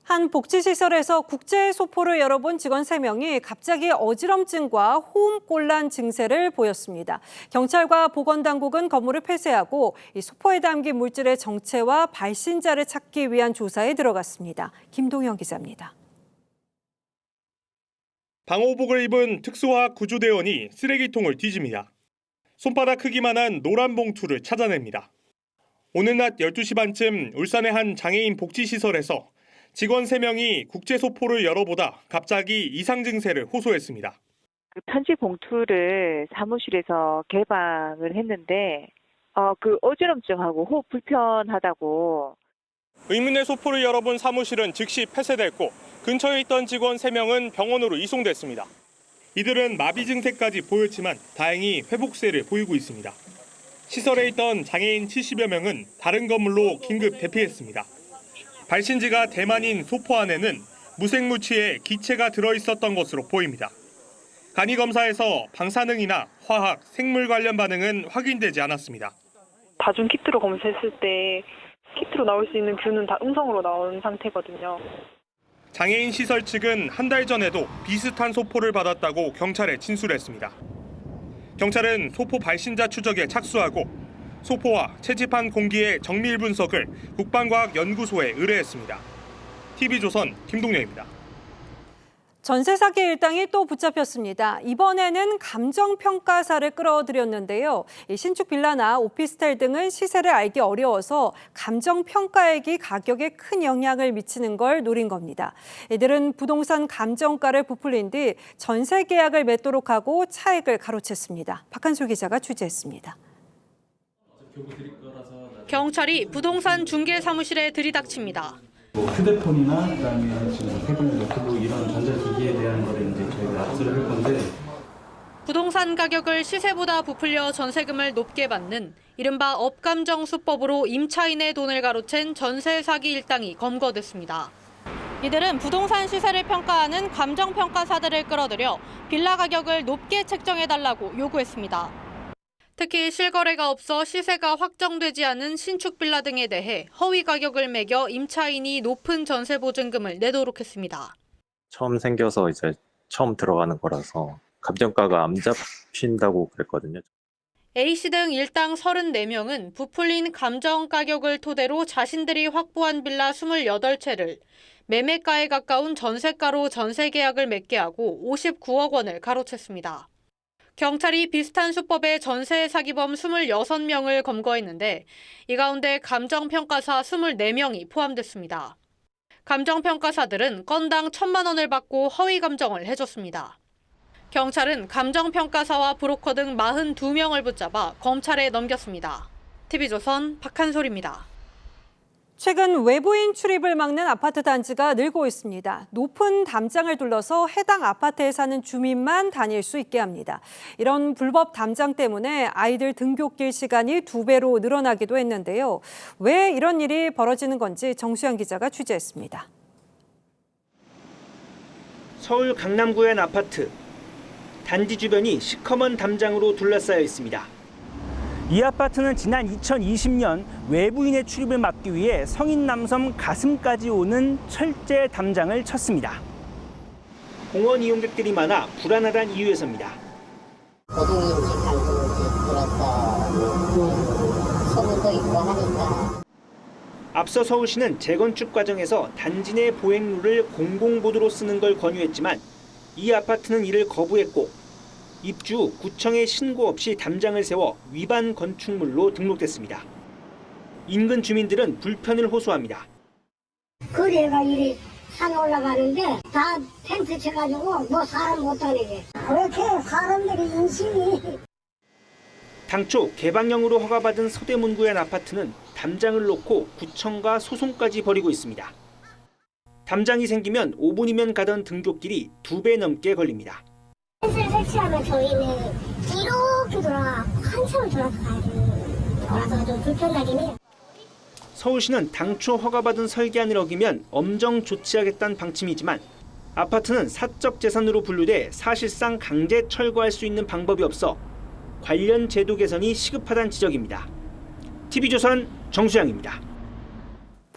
한 복지시설에서 국제 소포를 열어본 직원 3명이 갑자기 어지럼증과 호흡곤란 증세를 보였습니다. 경찰과 보건당국은 건물을 폐쇄하고 이 소포에 담긴 물질의 정체와 발신자를 찾기 위한 조사에 들어갔습니다. 김동현 기자입니다. 방호복을 입은 특수화학 구조대원이 쓰레기통을 뒤집니다. 손바닥 크기만한 노란 봉투를 찾아냅니다. 오늘 낮 12시 반쯤 울산의 한 장애인 복지시설에서 직원 3명이 국제소포를 열어보다 갑자기 이상 증세를 호소했습니다. 그 편지 봉투를 사무실에서 개방을 했는데 어지럼증하고 호흡 불편하다고. 의문의 소포를 열어본 사무실은 즉시 폐쇄됐고 근처에 있던 직원 3명은 병원으로 이송됐습니다. 이들은 마비 증세까지 보였지만 다행히 회복세를 보이고 있습니다. 시설에 있던 장애인 70여 명은 다른 건물로 긴급 대피했습니다. 발신지가 대만인 소포 안에는 무색무취의 기체가 들어있었던 것으로 보입니다. 간이 검사에서 방사능이나 화학, 생물 관련 반응은 확인되지 않았습니다. 다중 키트로 검사했을 때 키트로 나올 수 있는 균은 다 음성으로 나온 상태거든요. 장애인 시설 측은 한 달 전에도 비슷한 소포를 받았다고 경찰에 진술했습니다. 경찰은 소포 발신자 추적에 착수하고 소포와 채집한 공기의 정밀 분석을 국방과학연구소에 의뢰했습니다. TV조선 김동영입니다. 전세 사기 일당이 또 붙잡혔습니다. 이번에는 감정평가사를 끌어들였는데요. 신축 빌라나 오피스텔 등은 시세를 알기 어려워서 감정평가액이 가격에 큰 영향을 미치는 걸 노린 겁니다. 이들은 부동산 감정가를 부풀린 뒤 전세 계약을 맺도록 하고 차익을 가로챘습니다. 박한솔 기자가 취재했습니다. 경찰이 부동산 중개 사무실에 들이닥칩니다. 휴대폰이나 그다음에 지금 태블릿, 노트북 이런 전자기기에 대한 거를 이제 저희가 압수를 할 건데 부동산 가격을 시세보다 부풀려 전세금을 높게 받는 이른바 업감정 수법으로 임차인의 돈을 가로챈 전세 사기 일당이 검거됐습니다. 이들은 부동산 시세를 평가하는 감정평가사들을 끌어들여 빌라 가격을 높게 책정해달라고 요구했습니다. 특히 실거래가 없어 시세가 확정되지 않은 신축 빌라 등에 대해 허위 가격을 매겨 임차인이 높은 전세 보증금을 내도록 했습니다. 처음 생겨서 이제 처음 들어가는 거라서 감정가가 안 잡힌다고 그랬거든요. A씨 등 일당 34명은 부풀린 감정 가격을 토대로 자신들이 확보한 빌라 28채를 매매가에 가까운 전세가로 전세 계약을 맺게 하고 59억 원을 가로챘습니다. 경찰이 비슷한 수법의 전세 사기범 26명을 검거했는데 이 가운데 감정평가사 24명이 포함됐습니다. 감정평가사들은 건당 1,000만 원을 받고 허위 감정을 해줬습니다. 경찰은 감정평가사와 브로커 등 42명을 붙잡아 검찰에 넘겼습니다. TV조선 박한솔입니다. 최근 외부인 출입을 막는 아파트 단지가 늘고 있습니다. 높은 담장을 둘러서 해당 아파트에 사는 주민만 다닐 수 있게 합니다. 이런 불법 담장 때문에 아이들 등굣길 시간이 2배로 늘어나기도 했는데요. 왜 이런 일이 벌어지는 건지 정수영 기자가 취재했습니다. 서울 강남구의 한 아파트. 단지 주변이 시커먼 담장으로 둘러싸여 있습니다. 이 아파트는 지난 2020년 외부인의 출입을 막기 위해 성인 남성 가슴까지 오는 철제 담장을 쳤습니다. 공원 이용객들이 많아 불안하다는 이유에서입니다. 소문도 있고 하니까. 앞서 서울시는 재건축 과정에서 단지 내 보행로를 공공보도로 쓰는 걸 권유했지만 이 아파트는 이를 거부했고 입주 후 구청에 신고 없이 담장을 세워 위반 건축물로 등록됐습니다. 인근 주민들은 불편을 호소합니다. 거리가 이리 산 올라가는데 다 텐트 쳐가지고 뭐 사람 못 다니게. 그렇게 사람들이 인심이. 당초 개방형으로 허가받은 서대문구의 한 아파트는 담장을 놓고 구청과 소송까지 벌이고 있습니다. 담장이 생기면 5분이면 가던 등굣길이 2배 넘게 걸립니다. 펜스를 설치하면 저희는 이렇게 돌아 한참을 돌아서 가야 돼요. 돌아서 좀 불편하긴 해요. 서울시는 당초 허가받은 설계안을 어기면 엄정 조치하겠다는 방침이지만 아파트는 사적 재산으로 분류돼 사실상 강제 철거할 수 있는 방법이 없어 관련 제도 개선이 시급하다는 지적입니다. TV조선 정수양입니다.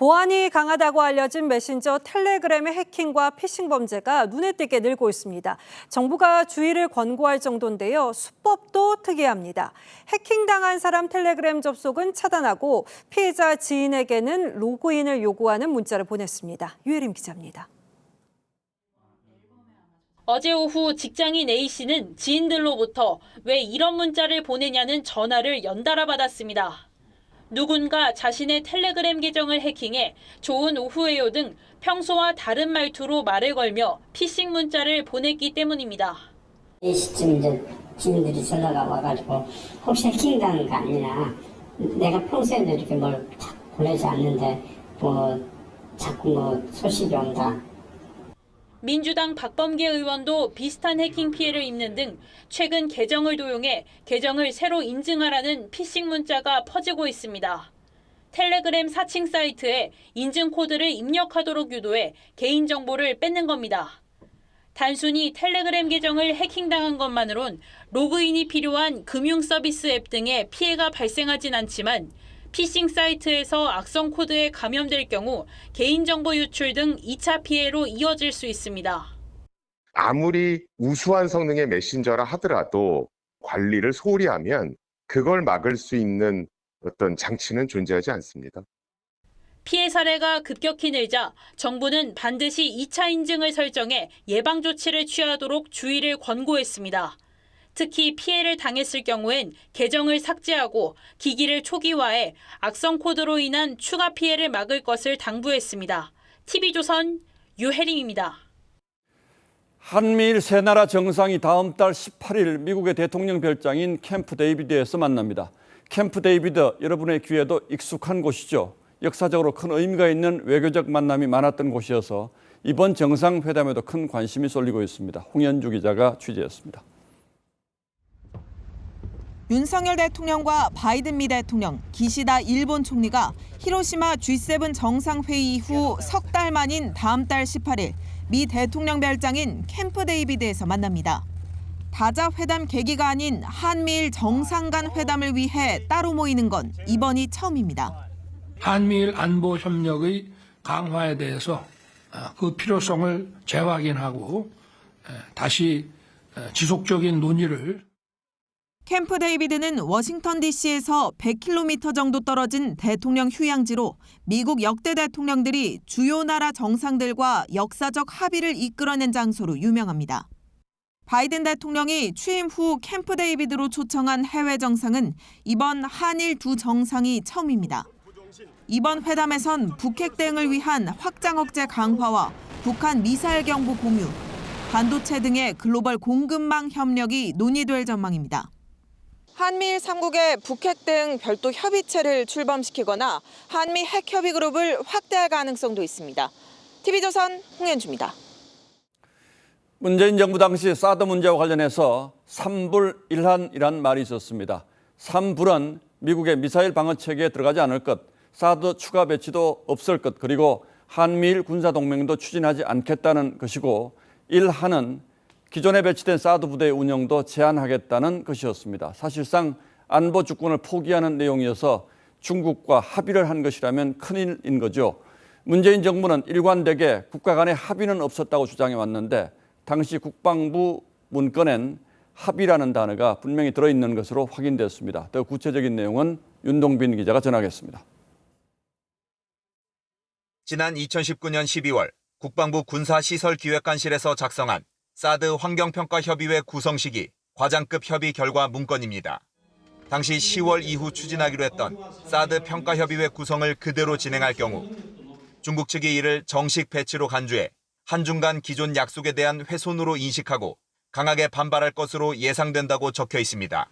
보안이 강하다고 알려진 메신저 텔레그램의 해킹과 피싱 범죄가 눈에 띄게 늘고 있습니다. 정부가 주의를 권고할 정도인데요. 수법도 특이합니다. 해킹당한 사람 텔레그램 접속은 차단하고 피해자 지인에게는 로그인을 요구하는 문자를 보냈습니다. 유혜림 기자입니다. 어제 오후 직장인 A씨는 지인들로부터 왜 이런 문자를 보내냐는 전화를 연달아 받았습니다. 누군가 자신의 텔레그램 계정을 해킹해 좋은 오후에요 등 평소와 다른 말투로 말을 걸며 피싱 문자를 보냈기 때문입니다. 이 시점 이제 주민들이 전화가 와가지고 혹시 해킹당한 거 아니냐. 내가 평소에도 이렇게 뭘 보내지 않는데 자꾸 소식이 온다. 민주당 박범계 의원도 비슷한 해킹 피해를 입는 등 최근 계정을 도용해 계정을 새로 인증하라는 피싱 문자가 퍼지고 있습니다. 텔레그램 사칭 사이트에 인증 코드를 입력하도록 유도해 개인정보를 뺏는 겁니다. 단순히 텔레그램 계정을 해킹당한 것만으론 로그인이 필요한 금융 서비스 앱 등의 피해가 발생하진 않지만 피싱 사이트에서 악성 코드에 감염될 경우 개인정보 유출 등 2차 피해로 이어질 수 있습니다. 아무리 우수한 성능의 메신저라 하더라도 관리를 소홀히 하면 그걸 막을 수 있는 어떤 장치는 존재하지 않습니다. 피해 사례가 급격히 늘자 정부는 반드시 2차 인증을 설정해 예방 조치를 취하도록 주의를 권고했습니다. 특히 피해를 당했을 경우엔 계정을 삭제하고 기기를 초기화해 악성 코드로 인한 추가 피해를 막을 것을 당부했습니다. TV조선 유혜림입니다. 한미일 세 나라 정상이 다음 달 18일 미국의 대통령 별장인 캠프 데이비드에서 만납니다. 캠프 데이비드, 여러분의 귀에도 익숙한 곳이죠. 역사적으로 큰 의미가 있는 외교적 만남이 많았던 곳이어서 이번 정상회담에도 큰 관심이 쏠리고 있습니다. 홍현주 기자가 취재했습니다. 윤석열 대통령과 바이든 미 대통령, 기시다 일본 총리가 히로시마 G7 정상회의 이후 석 달 만인 다음 달 18일 미 대통령 별장인 캠프 데이비드에서 만납니다. 다자 회담 계기가 아닌 한미일 정상 간 회담을 위해 따로 모이는 건 이번이 처음입니다. 한미일 안보 협력의 강화에 대해서 그 필요성을 재확인하고 다시 지속적인 논의를. 캠프 데이비드는 워싱턴 DC에서 100km 정도 떨어진 대통령 휴양지로 미국 역대 대통령들이 주요 나라 정상들과 역사적 합의를 이끌어낸 장소로 유명합니다. 바이든 대통령이 취임 후 캠프 데이비드로 초청한 해외 정상은 이번 한일 두 정상이 처음입니다. 이번 회담에선 북핵 대응을 위한 확장 억제 강화와 북한 미사일 경보 공유, 반도체 등의 글로벌 공급망 협력이 논의될 전망입니다. 한미일 3국의 북핵 대응 별도 협의체를 출범시키거나 한미 핵협의 그룹을 확대할 가능성도 있습니다. TV조선 홍현주입니다. 문재인 정부 당시 사드 문제와 관련해서 3불 1한이란 말이 있었습니다. 3불은 미국의 미사일 방어 체계에 들어가지 않을 것, 사드 추가 배치도 없을 것, 그리고 한미일 군사동맹도 추진하지 않겠다는 것이고 1한은 기존에 배치된 사드 부대의 운영도 제한하겠다는 것이었습니다. 사실상 안보 주권을 포기하는 내용이어서 중국과 합의를 한 것이라면 큰일인 거죠. 문재인 정부는 일관되게 국가 간의 합의는 없었다고 주장해 왔는데 당시 국방부 문건엔 합의라는 단어가 분명히 들어있는 것으로 확인됐습니다. 더 구체적인 내용은 윤동빈 기자가 전하겠습니다. 지난 2019년 12월 국방부 군사시설기획관실에서 작성한 사드 환경평가협의회 구성시기 과장급 협의 결과 문건입니다. 당시 10월 이후 추진하기로 했던 사드 평가협의회 구성을 그대로 진행할 경우 중국 측이 이를 정식 배치로 간주해 한중 간 기존 약속에 대한 훼손으로 인식하고 강하게 반발할 것으로 예상된다고 적혀 있습니다.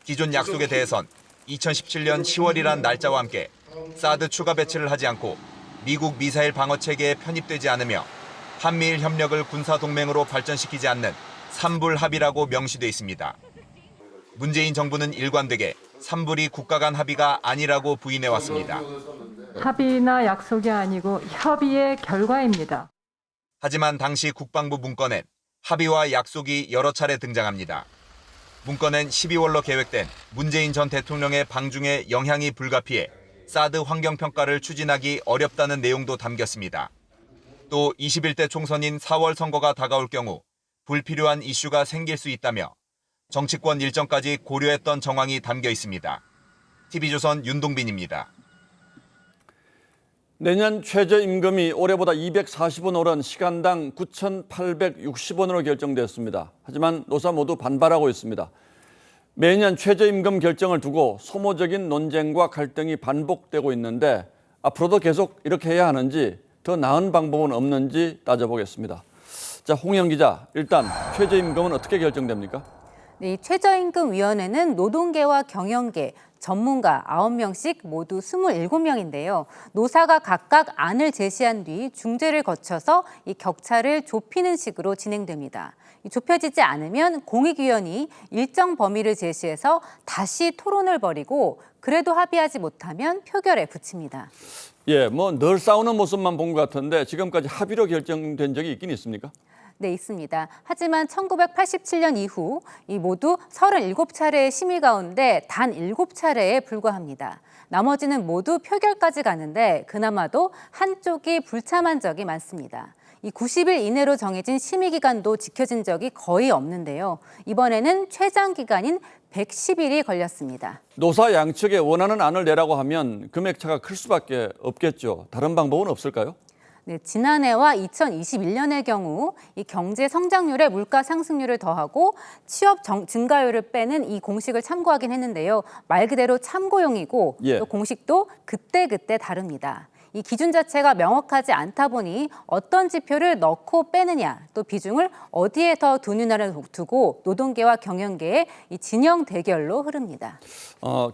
기존 약속에 대해선 2017년 10월이란 날짜와 함께 사드 추가 배치를 하지 않고 미국 미사일 방어 체계에 편입되지 않으며 한미일 협력을 군사동맹으로 발전시키지 않는 3불 합의라고 명시돼 있습니다. 문재인 정부는 일관되게 3불이 국가 간 합의가 아니라고 부인해왔습니다. 합의나 약속이 아니고 협의의 결과입니다. 하지만 당시 국방부 문건엔 합의와 약속이 여러 차례 등장합니다. 문건엔 12월로 계획된 문재인 전 대통령의 방중에 영향이 불가피해 사드 환경평가를 추진하기 어렵다는 내용도 담겼습니다. 또 21대 총선인 4월 선거가 다가올 경우 불필요한 이슈가 생길 수 있다며 정치권 일정까지 고려했던 정황이 담겨 있습니다. TV조선 윤동빈입니다. 내년 최저임금이 올해보다 240원 오른 시간당 9,860원으로 결정됐습니다. 하지만 노사 모두 반발하고 있습니다. 매년 최저임금 결정을 두고 소모적인 논쟁과 갈등이 반복되고 있는데 앞으로도 계속 이렇게 해야 하는지 더 나은 방법은 없는지 따져보겠습니다. 자, 홍영 기자, 일단 최저임금은 어떻게 결정됩니까? 네, 이 최저임금위원회는 노동계와 경영계, 전문가 9명씩 모두 27명인데요. 노사가 각각 안을 제시한 뒤 중재를 거쳐서 이 격차를 좁히는 식으로 진행됩니다. 좁혀지지 않으면 공익위원이 일정 범위를 제시해서 다시 토론을 벌이고 그래도 합의하지 못하면 표결에 붙입니다. 예, 뭐 늘 싸우는 모습만 본 것 같은데 지금까지 합의로 결정된 적이 있긴 있습니까? 네, 있습니다. 하지만 1987년 이후 이 모두 37차례의 심의 가운데 단 7차례에 불과합니다. 나머지는 모두 표결까지 가는데 그나마도 한쪽이 불참한 적이 많습니다. 이 90일 이내로 정해진 심의 기간도 지켜진 적이 거의 없는데요. 이번에는 최장 기간인 110일이 걸렸습니다. 노사 양측에 원하는 안을 내라고 하면 금액차가 클 수밖에 없겠죠. 다른 방법은 없을까요? 네, 지난해와 2021년의 경우 이 경제 성장률에 물가 상승률을 더하고 취업 증가율을 빼는 이 공식을 참고하긴 했는데요. 말 그대로 참고용이고 또 공식도 그때그때 다릅니다. 이 기준 자체가 명확하지 않다 보니 어떤 지표를 넣고 빼느냐, 또 비중을 어디에 더 두느냐를 두고 노동계와 경영계의 이 진영 대결로 흐릅니다.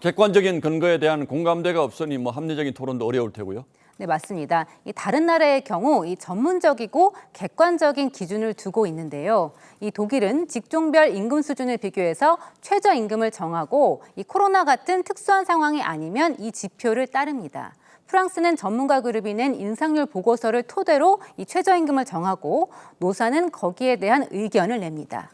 객관적인 근거에 대한 공감대가 없으니 뭐 합리적인 토론도 어려울 테고요. 네, 맞습니다. 이 다른 나라의 경우 이 전문적이고 객관적인 기준을 두고 있는데요. 이 독일은 직종별 임금 수준을 비교해서 최저임금을 정하고 이 코로나 같은 특수한 상황이 아니면 이 지표를 따릅니다. 프랑스는 전문가 그룹이 낸 인상률 보고서를 토대로 이 최저임금을 정하고 노사는 거기에 대한 의견을 냅니다.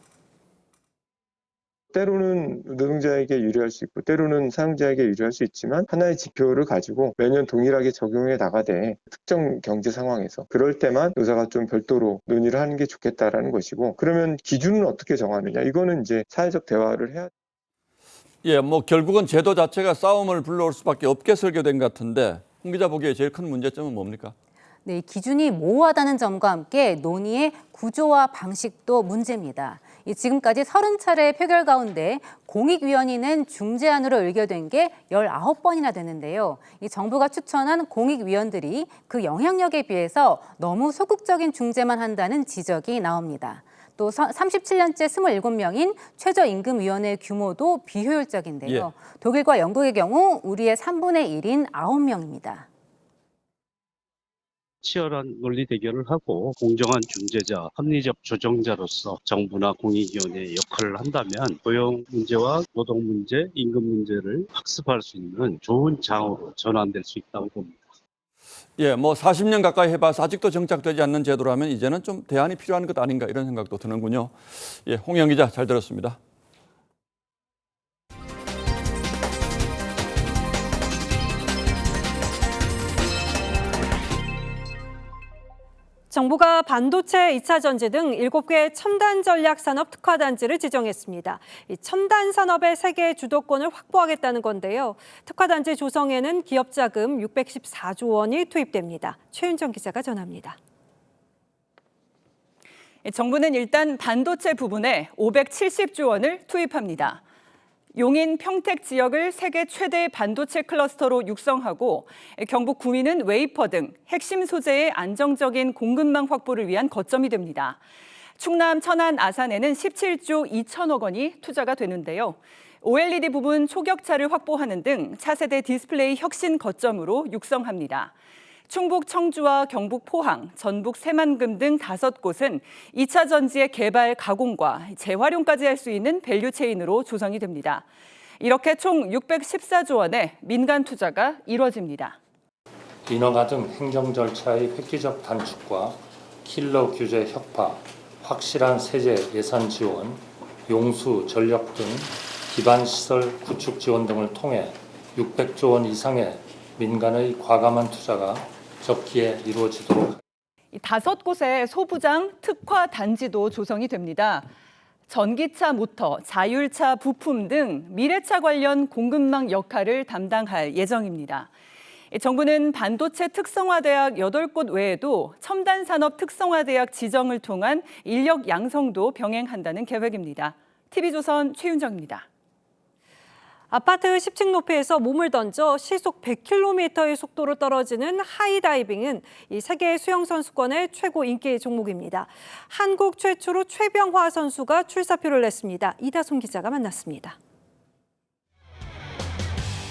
때로는 노동자에게 유리할 수 있고 때로는 사용자에게 유리할 수 있지만 하나의 지표를 가지고 매년 동일하게 적용해 나가되 특정 경제 상황에서 그럴 때만 노사가 좀 별도로 논의를 하는 게 좋겠다라는 것이고 그러면 기준은 어떻게 정하느냐 이거는 이제 사회적 대화를 해야 예, 뭐 결국은 제도 자체가 싸움을 불러올 수밖에 없게 설계된 것 같은데 홍 기자 보기에 제일 큰 문제점은 뭡니까? 네, 기준이 모호하다는 점과 함께 논의의 구조와 방식도 문제입니다. 지금까지 30차례의 표결 가운데 공익위원이 낸 중재안으로 의결된 게 19번이나 되는데요. 이 정부가 추천한 공익위원들이 그 영향력에 비해서 너무 소극적인 중재만 한다는 지적이 나옵니다. 또 37년째 27명인 최저임금위원회 규모도 비효율적인데요. 독일과 영국의 경우 우리의 3분의 1인 9명입니다. 치열한 논리 대결을 하고 공정한 중재자, 합리적 조정자로서 정부나 공익위원회의 역할을 한다면 고용 문제와 노동 문제, 임금 문제를 학습할 수 있는 좋은 장으로 전환될 수 있다고 봅니다. 예, 뭐 40년 가까이 해봐서 아직도 정착되지 않는 제도라면 이제는 좀 대안이 필요한 것 아닌가 이런 생각도 드는군요. 예, 홍영 기자 잘 들었습니다. 정부가 반도체 2차 전지 등 7개 첨단 전략 산업 특화 단지를 지정했습니다. 이 첨단 산업의 세계 주도권을 확보하겠다는 건데요. 특화 단지 조성에는 기업 자금 614조 원이 투입됩니다. 최윤정 기자가 전합니다. 정부는 일단 반도체 부분에 570조 원을 투입합니다. 용인, 평택 지역을 세계 최대의 반도체 클러스터로 육성하고 경북 구미는 웨이퍼 등 핵심 소재의 안정적인 공급망 확보를 위한 거점이 됩니다. 충남, 천안, 아산에는 17조 2천억 원이 투자가 되는데요. OLED 부분 초격차를 확보하는 등 차세대 디스플레이 혁신 거점으로 육성합니다. 충북 청주와 경북 포항, 전북 새만금 등 5곳은 2차 전지의 개발, 가공과 재활용까지 할 수 있는 밸류체인으로 조성이 됩니다. 이렇게 총 614조 원의 민간 투자가 이뤄집니다. 인허가 등 행정 절차의 획기적 단축과 킬러 규제 혁파, 확실한 세제 예산 지원, 용수, 전력 등 기반 시설 구축 지원 등을 통해 600조 원 이상의 민간의 과감한 투자가 적기에 이루어지도록 5곳의 소부장 특화 단지도 조성이 됩니다. 전기차 모터, 자율차 부품 등 미래차 관련 공급망 역할을 담당할 예정입니다. 정부는 반도체 특성화대학 8곳 외에도 첨단산업 특성화대학 지정을 통한 인력 양성도 병행한다는 계획입니다. TV조선 최윤정입니다. 아파트 10층 높이에서 몸을 던져 시속 100km의 속도로 떨어지는 하이다이빙은 이 세계 수영선수권의 최고 인기 종목입니다. 한국 최초로 최병화 선수가 출사표를 냈습니다. 이다솜 기자가 만났습니다.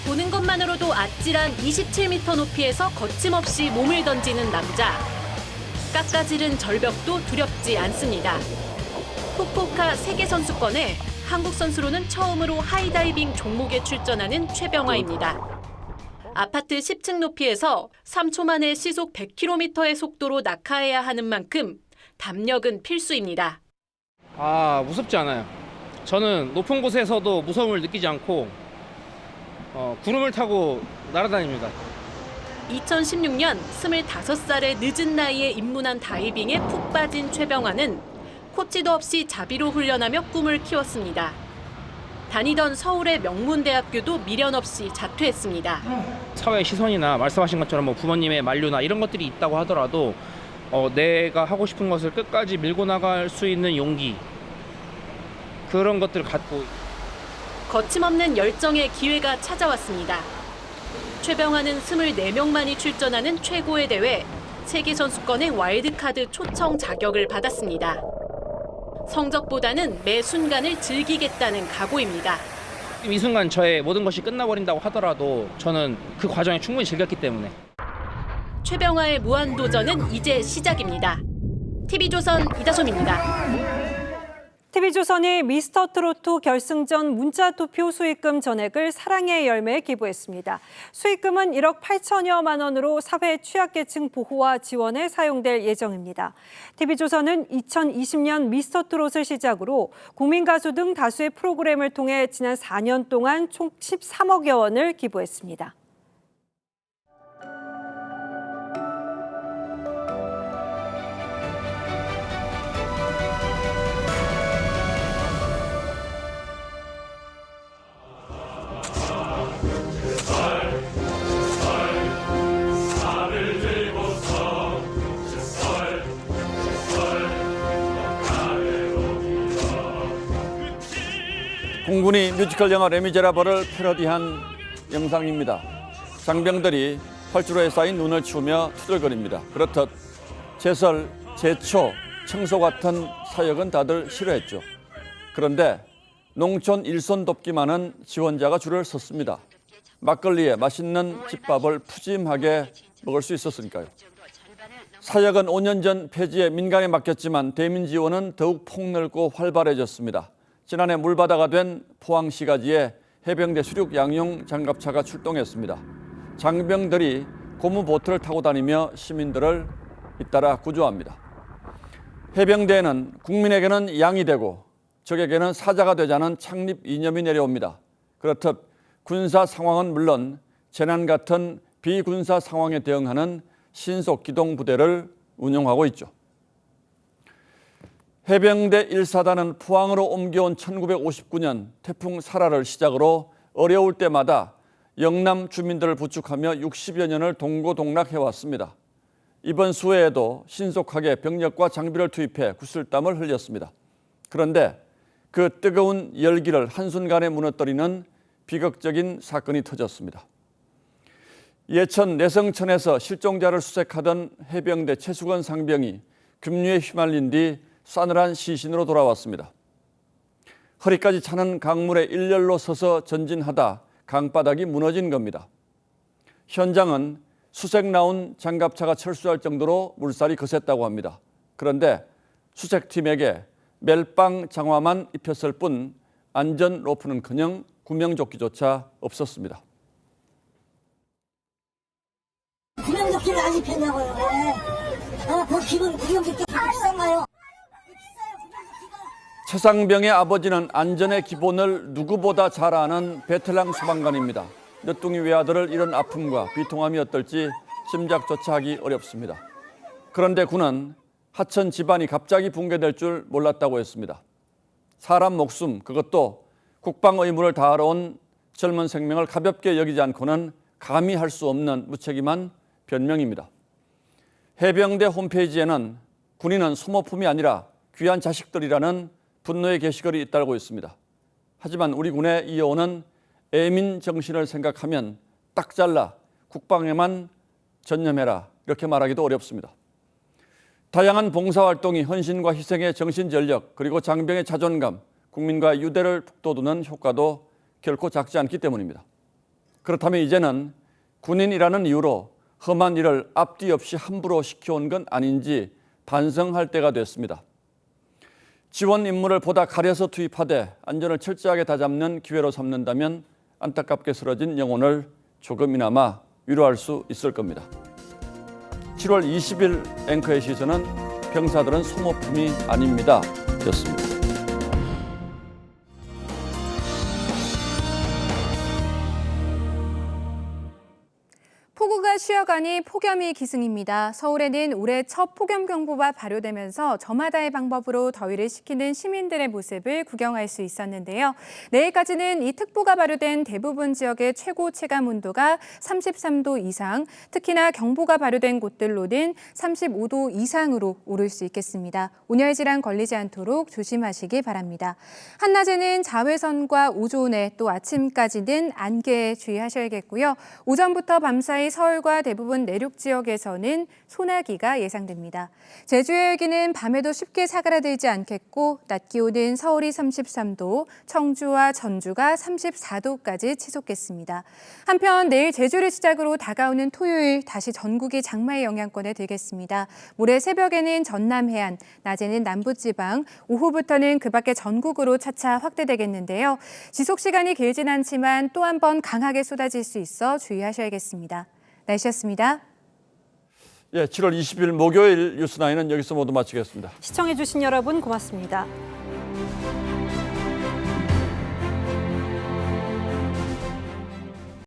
보는 것만으로도 아찔한 27m 높이에서 거침없이 몸을 던지는 남자. 깎아지른 절벽도 두렵지 않습니다. 푸쿠오카 세계선수권에 한국 선수로는 처음으로 하이다이빙 종목에 출전하는 최병화입니다. 아파트 10층 높이에서 3초 만에 시속 100km의 속도로 낙하해야 하는 만큼 담력은 필수입니다. 무섭지 않아요. 저는 높은 곳에서도 무서움을 느끼지 않고 구름을 타고 날아다닙니다. 2016년 25살의 늦은 나이에 입문한 다이빙에 푹 빠진 최병화는 코치도 없이 자비로 훈련하며 꿈을 키웠습니다. 다니던 서울의 명문대학교도 미련 없이 자퇴했습니다. 사회의 시선이나 말씀하신 것처럼 부모님의 만류나 이런 것들이 있다고 하더라도 내가 하고 싶은 것을 끝까지 밀고 나갈 수 있는 용기, 그런 것들을 갖고 거침없는 열정의 기회가 찾아왔습니다. 최병화는 24명만이 출전하는 최고의 대회 세계선수권의 와일드카드 초청 자격을 받았습니다. 성적보다는 매 순간을 즐기겠다는 각오입니다. 이 순간 저의 모든 것이 끝나버린다고 하더라도 저는 그 과정에 충분히 즐겼기 때문에. 최병화의 무한도전은 이제 시작입니다. TV조선 이다솜입니다. TV조선이 미스터트로트 결승전 문자투표 수익금 전액을 사랑의 열매에 기부했습니다. 수익금은 1억 8천여만 원으로 사회 취약계층 보호와 지원에 사용될 예정입니다. TV조선은 2020년 미스터트롯을 시작으로 국민가수 등 다수의 프로그램을 통해 지난 4년 동안 총 13억여 원을 기부했습니다. 공군이 뮤지컬 영화 레미제라블을 패러디한 영상입니다. 장병들이 활주로에 쌓인 눈을 치우며 투덜거립니다. 그렇듯 제설, 제초, 청소 같은 사역은 다들 싫어했죠. 그런데 농촌 일손 돕기만은 지원자가 줄을 섰습니다. 막걸리에 맛있는 집밥을 푸짐하게 먹을 수 있었으니까요. 사역은 5년 전 폐지에 민간에 맡겼지만 대민 지원은 더욱 폭넓고 활발해졌습니다. 지난해 물바다가 된 포항시가지에 해병대 수륙 양용 장갑차가 출동했습니다. 장병들이 고무보트를 타고 다니며 시민들을 잇따라 구조합니다. 해병대에는 국민에게는 양이 되고 적에게는 사자가 되자는 창립 이념이 내려옵니다. 그렇듯 군사 상황은 물론 재난 같은 비군사 상황에 대응하는 신속 기동 부대를 운영하고 있죠. 해병대 1사단은 포항으로 옮겨온 1959년 태풍 사라를 시작으로 어려울 때마다 영남 주민들을 부축하며 60여 년을 동고동락해왔습니다. 이번 수해에도 신속하게 병력과 장비를 투입해 구슬땀을 흘렸습니다. 그런데 그 뜨거운 열기를 한순간에 무너뜨리는 비극적인 사건이 터졌습니다. 예천 내성천에서 실종자를 수색하던 해병대 최수건 상병이 급류에 휘말린 뒤 싸늘한 시신으로 돌아왔습니다. 허리까지 차는 강물에 일렬로 서서 전진하다 강바닥이 무너진 겁니다. 현장은 수색 나온 장갑차가 철수할 정도로 물살이 거셌다고 합니다. 그런데 수색팀에게 멜빵 장화만 입혔을 뿐 안전 로프는커녕 구명조끼조차 없었습니다. 구명조끼를 안 입혔냐고요. 그 기본 구명조끼 비싼가요? 최상병의 아버지는 안전의 기본을 누구보다 잘 아는 베테랑 소방관입니다. 늦둥이 외아들을 잃은 아픔과 비통함이 어떨지 짐작조차 하기 어렵습니다. 그런데 군은 하천 집안이 갑자기 붕괴될 줄 몰랐다고 했습니다. 사람 목숨, 그것도 국방 의무를 다하러 온 젊은 생명을 가볍게 여기지 않고는 감히 할 수 없는 무책임한 변명입니다. 해병대 홈페이지에는 군인은 소모품이 아니라 귀한 자식들이라는 분노의 게시글이 잇따르고 있습니다. 하지만 우리 군에 이어오는 애민 정신을 생각하면 딱 잘라 국방에만 전념해라 이렇게 말하기도 어렵습니다. 다양한 봉사활동이 헌신과 희생의 정신전력 그리고 장병의 자존감, 국민과 유대를 북돋우는 효과도 결코 작지 않기 때문입니다. 그렇다면 이제는 군인이라는 이유로 험한 일을 앞뒤 없이 함부로 시켜온 건 아닌지 반성할 때가 됐습니다. 지원 임무를 보다 가려서 투입하되 안전을 철저하게 다잡는 기회로 삼는다면 안타깝게 쓰러진 영혼을 조금이나마 위로할 수 있을 겁니다. 7월 20일 앵커의 시선은 병사들은 소모품이 아닙니다. 였습니다. 폭우가 쉬어가니 폭염이 기승입니다. 서울에는 올해 첫 폭염경보가 발효되면서 저마다의 방법으로 더위를 식히는 시민들의 모습을 구경할 수 있었는데요. 내일까지는 이 특보가 발효된 대부분 지역의 최고 체감 온도가 33도 이상, 특히나 경보가 발효된 곳들로는 35도 이상으로 오를 수 있겠습니다. 온열 질환 걸리지 않도록 조심하시기 바랍니다. 한낮에는 자외선과 오존에 또 아침까지는 안개에 주의하셔야겠고요. 오전부터 밤사이 서울과 대부분 내륙 지역에서는 소나기가 예상됩니다. 제주의 열기는 밤에도 쉽게 사그라들지 않겠고 낮 기온은 서울이 33도, 청주와 전주가 34도까지 치솟겠습니다. 한편 내일 제주를 시작으로 다가오는 토요일 다시 전국이 장마의 영향권에 들겠습니다. 모레 새벽에는 전남 해안, 낮에는 남부지방, 오후부터는 그 밖에 전국으로 차차 확대되겠는데요. 지속 시간이 길진 않지만 또 한 번 강하게 쏟아질 수 있어 주의하셔야겠습니다. 날씨였습니다. 7월 20일 목요일 뉴스9는 여기서 모두 마치겠습니다. 시청해주신 여러분 고맙습니다.